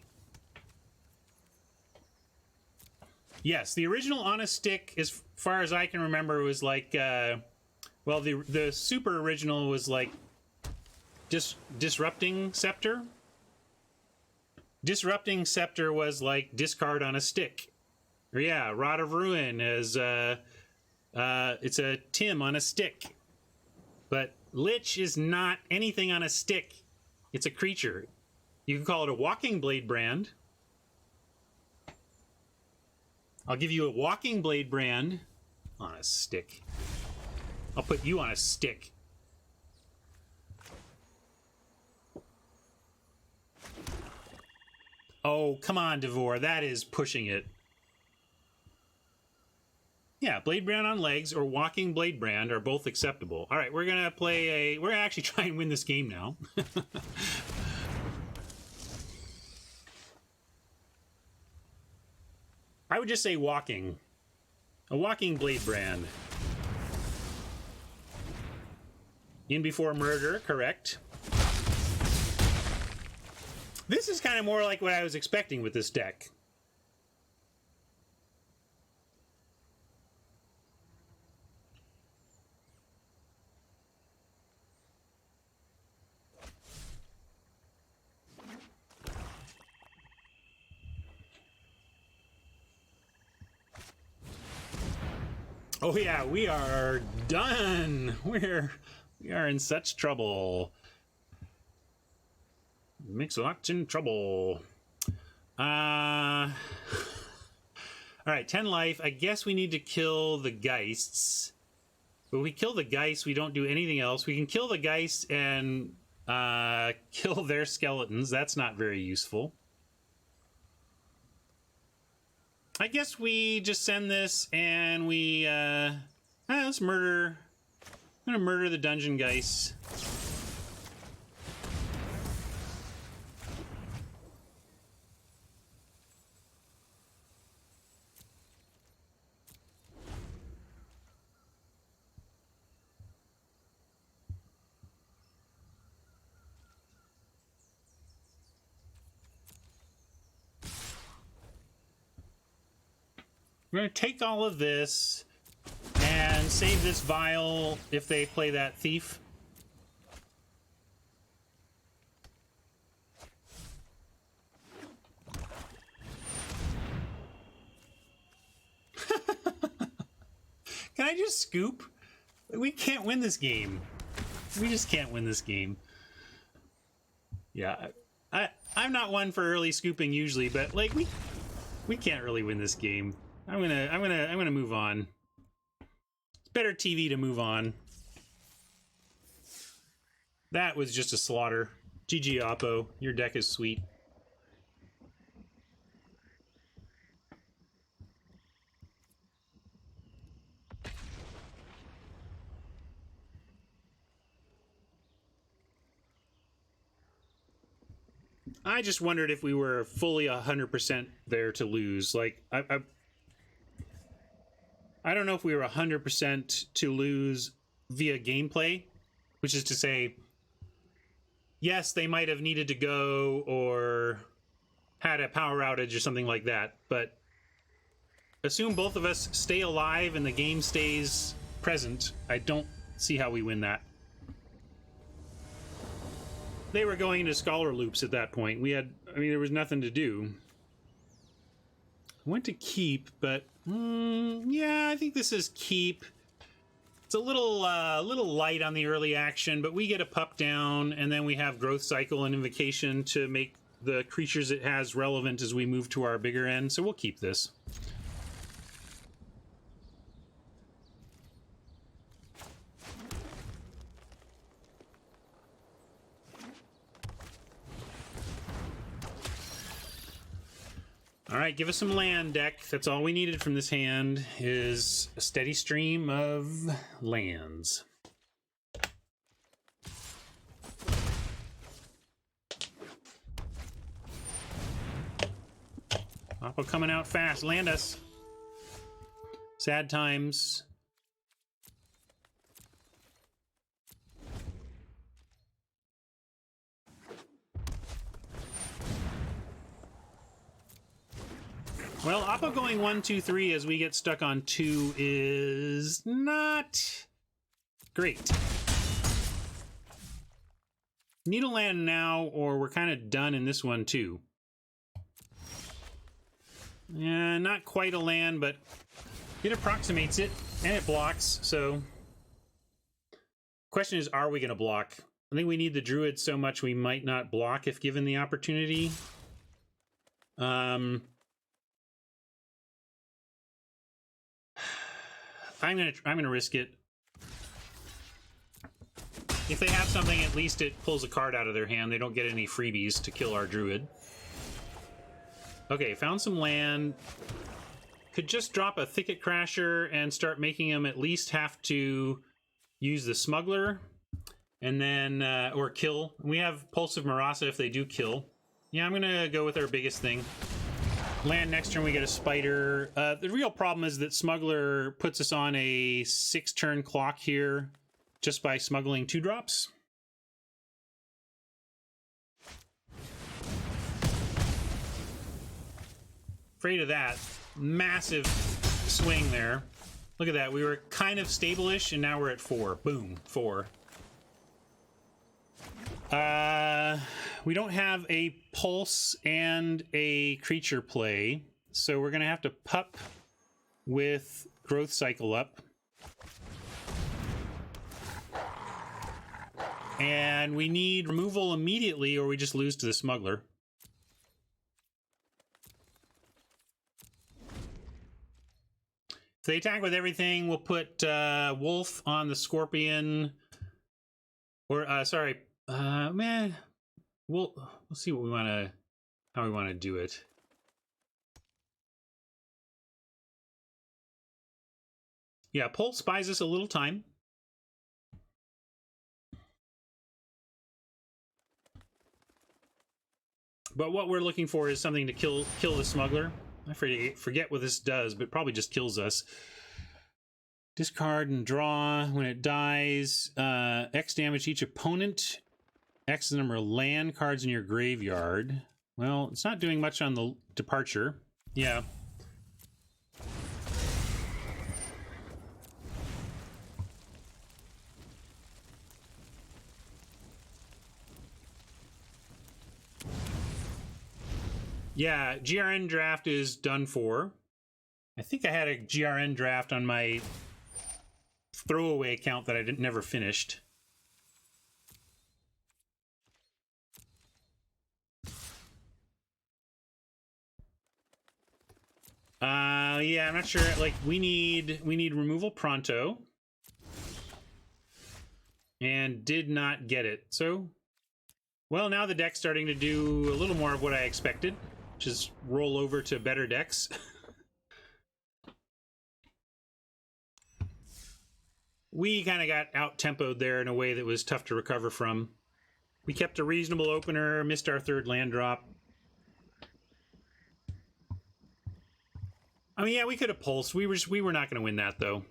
Yes, the original on a stick, as far as I can remember, was like, well, the super original was like Disrupting Scepter. Disrupting Scepter was like discard on a stick. Or yeah, Rod of Ruin is it's a Tim on a stick. But Lich is not anything on a stick. It's a creature. You can call it a walking blade brand. I'll give you a walking blade brand on a stick. I'll put you on a stick. Oh, come on, Devore. That is pushing it. Yeah, Blade Brand on legs or walking Blade Brand are both acceptable. All right, we're going to play we're going to actually try and win this game now. I would just say walking. A walking Blade Brand. In before murder, correct. This is kind of more like what I was expecting with this deck. Oh yeah, we are done. We are in such trouble. Mix-a-lot's in trouble. All right, 10 life. I guess we need to kill the Geists. But we kill the Geists, we don't do anything else. We can kill the Geists and kill their skeletons. That's not very useful. I guess we just send this and we let's murder. I'm gonna murder the Dungeon Geists. We're going to take all of this and save this vial if they play that thief. Can I just scoop? We can't win this game. We just can't win this game. Yeah, I'm not one for early scooping usually, but like we can't really win this game. I'm gonna move on. It's better TV to move on. That was just a slaughter. GG Oppo, your deck is sweet. I just wondered if we were fully 100% there to lose. Like, I don't know if we were 100% to lose via gameplay, which is to say, yes, they might have needed to go or had a power outage or something like that, but assume both of us stay alive and the game stays present. I don't see how we win that. They were going into scholar loops at that point. There was nothing to do. I went to keep, but yeah, I think this is keep. It's a little light on the early action, but we get a pup down, and then we have growth cycle and invocation to make the creatures it has relevant as we move to our bigger end. So we'll keep this. right, give us some land, deck. That's all we needed from this hand, is a steady stream of lands. Oppo coming out fast. Land us. Sad times. Well, Oppo going 1, 2, 3 as we get stuck on 2 is not great. Need a land now, or we're kind of done in this one too. Yeah, not quite a land, but it approximates it, and it blocks, so... Question is, are we going to block? I think we need the Druid so much we might not block if given the opportunity. I'm gonna risk it. If they have something, at least it pulls a card out of their hand. They don't get any freebies to kill our Druid. Okay, found some land. Could just drop a Thicket Crasher and start making them at least have to use the Smuggler, and then or kill. We have Pulse of Marasa if they do kill. Yeah, I'm gonna go with our biggest thing. Land next turn, we get a Spider. The real problem is that Smuggler puts us on a 6-turn clock here just by smuggling 2-drops. Afraid of that. Massive swing there. Look at that. We were kind of stable-ish, and now we're at 4. Boom. 4. We don't have a Pulse and a creature play, so we're going to have to pup with Growth Cycle up. And we need removal immediately, or we just lose to the Smuggler. If they attack with everything, we'll put Wolf on the Scorpion. Or, sorry, man. We'll see what we want to, how we want to do it. Yeah, Pulse buys us a little time. But what we're looking for is something to kill the Smuggler. I forget what this does, but it probably just kills us. Discard and draw. When it dies, X damage each opponent. X is the number of land cards in your graveyard. Well, it's not doing much on the departure. Yeah. Yeah, GRN draft is done for. I think I had a GRN draft on my throwaway account that I never finished. Yeah, I'm not sure. Like, we need removal pronto, and did not get it. So, well, now the deck's starting to do a little more of what I expected, which is roll over to better decks. We kind of got out-tempoed there in a way that was tough to recover from. We kept a reasonable opener, missed our third land drop. I mean, yeah, we could have pulsed. We were not going to win that, though.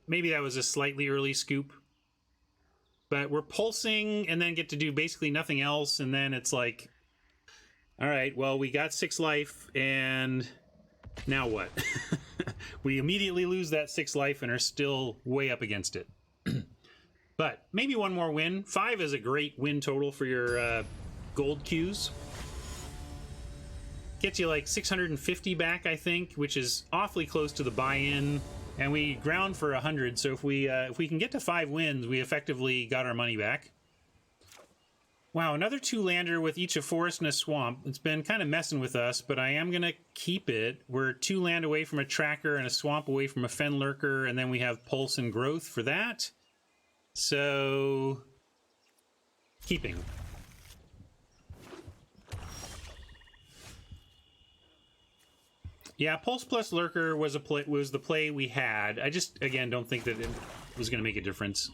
Maybe that was a slightly early scoop. But we're pulsing and then get to do basically nothing else, and then it's like, all right, well, we got 6 life, and now what? We immediately lose that 6 life and are still way up against it. But maybe one more win. 5 is a great win total for your gold queues. Gets you like 650 back, I think, which is awfully close to the buy-in. And we ground for 100, so if we can get to 5 wins, we effectively got our money back. Wow, another 2-lander with each a forest and a swamp. It's been kind of messing with us, but I am going to keep it. We're 2 land away from a tracker and a swamp away from a fen lurker, and then we have pulse and growth for that. So, keeping. Yeah, Pulse plus Lurker was the play we had. I just, again, don't think that it was going to make a difference.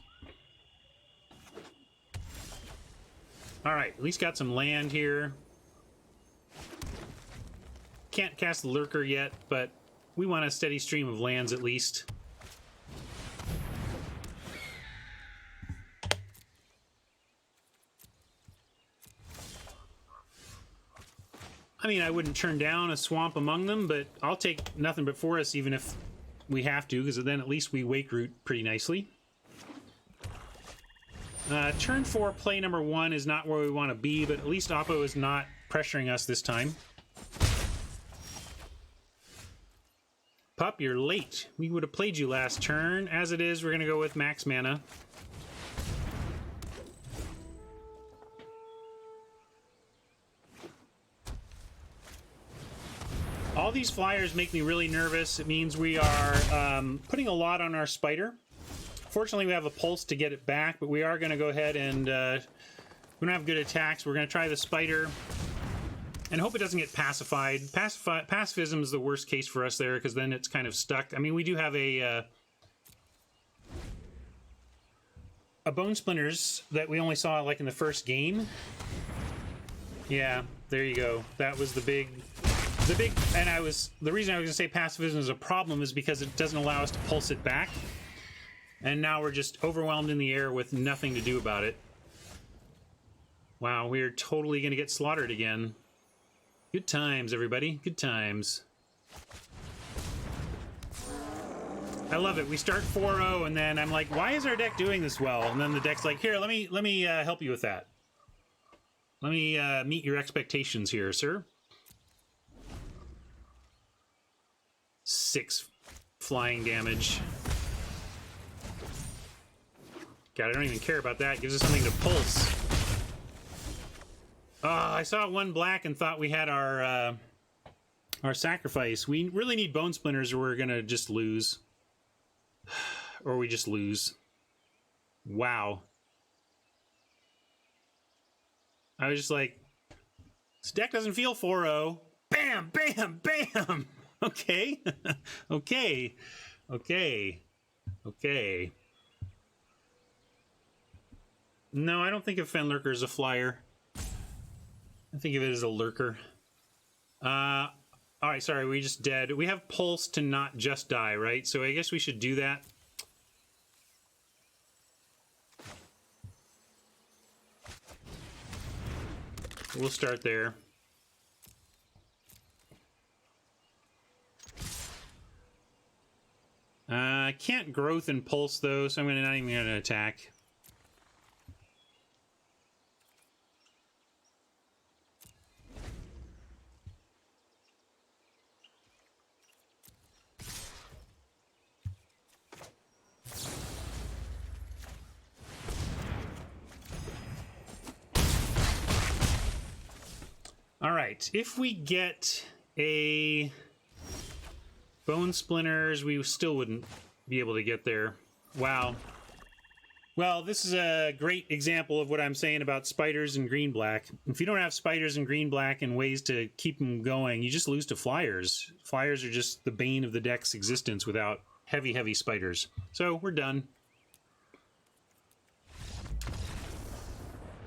All right, at least got some land here. Can't cast the Lurker yet, but we want a steady stream of lands at least. I mean, I wouldn't turn down a swamp among them, but I'll take nothing but Forest even if we have to, because then at least we Wake Root pretty nicely. Turn 4 play number 1 is not where we want to be, but at least Oppo is not pressuring us this time. Pup, you're late. We would have played you last turn. As it is, we're going to go with max mana. All these flyers make me really nervous. It means we are putting a lot on our Spider. Fortunately, we have a Pulse to get it back, but we are going to go ahead and... we don't have good attacks. We're going to try the Spider and hope it doesn't get pacified. Pacifism is the worst case for us there, because then it's kind of stuck. I mean, we do have a Bone Splinters that we only saw like in the first game. Yeah, there you go. That was the big, and the reason I was gonna say pacifism is a problem is because it doesn't allow us to pulse it back. And now we're just overwhelmed in the air with nothing to do about it. Wow, we're totally gonna get slaughtered again. Good times, everybody. Good times. I love it. We start 4-0, and then I'm like, why is our deck doing this well? And then the deck's like, here, let me help you with that. Let me meet your expectations here, sir. 6 flying damage. God, I don't even care about that. It gives us something to pulse. Oh, I saw 1 black and thought we had our sacrifice. We really need Bone Splinters or we're gonna just lose. Or we just lose. Wow. I was just like, this deck doesn't feel 4-0. Bam, bam, bam! Okay. Okay. Okay. Okay. No, I don't think of Fen Lurker as a flyer. I think of it as a lurker. Alright, sorry, we just dead. We have Pulse to not just die, right? So I guess we should do that. We'll start there. Can't growth and pulse though, so I'm not even gonna attack. All right, if we get a Bone Splinters, we still wouldn't be able to get there. Wow. Well, this is a great example of what I'm saying about spiders and green-black. If you don't have spiders and green-black and ways to keep them going, you just lose to flyers. Flyers are just the bane of the deck's existence without heavy, heavy spiders. So, we're done.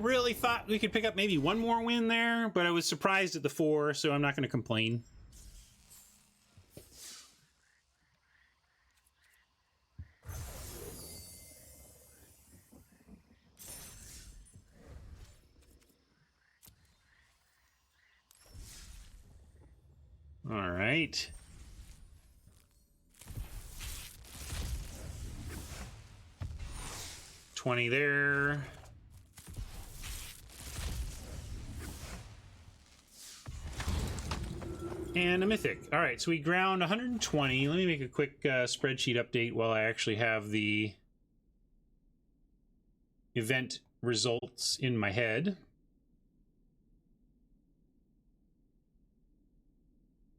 Really thought we could pick up maybe 1 more win there, but I was surprised at the 4, so I'm not going to complain. All right. $20 there. And a mythic. All right, so we ground 120. Let me make a quick spreadsheet update while I actually have the event results in my head.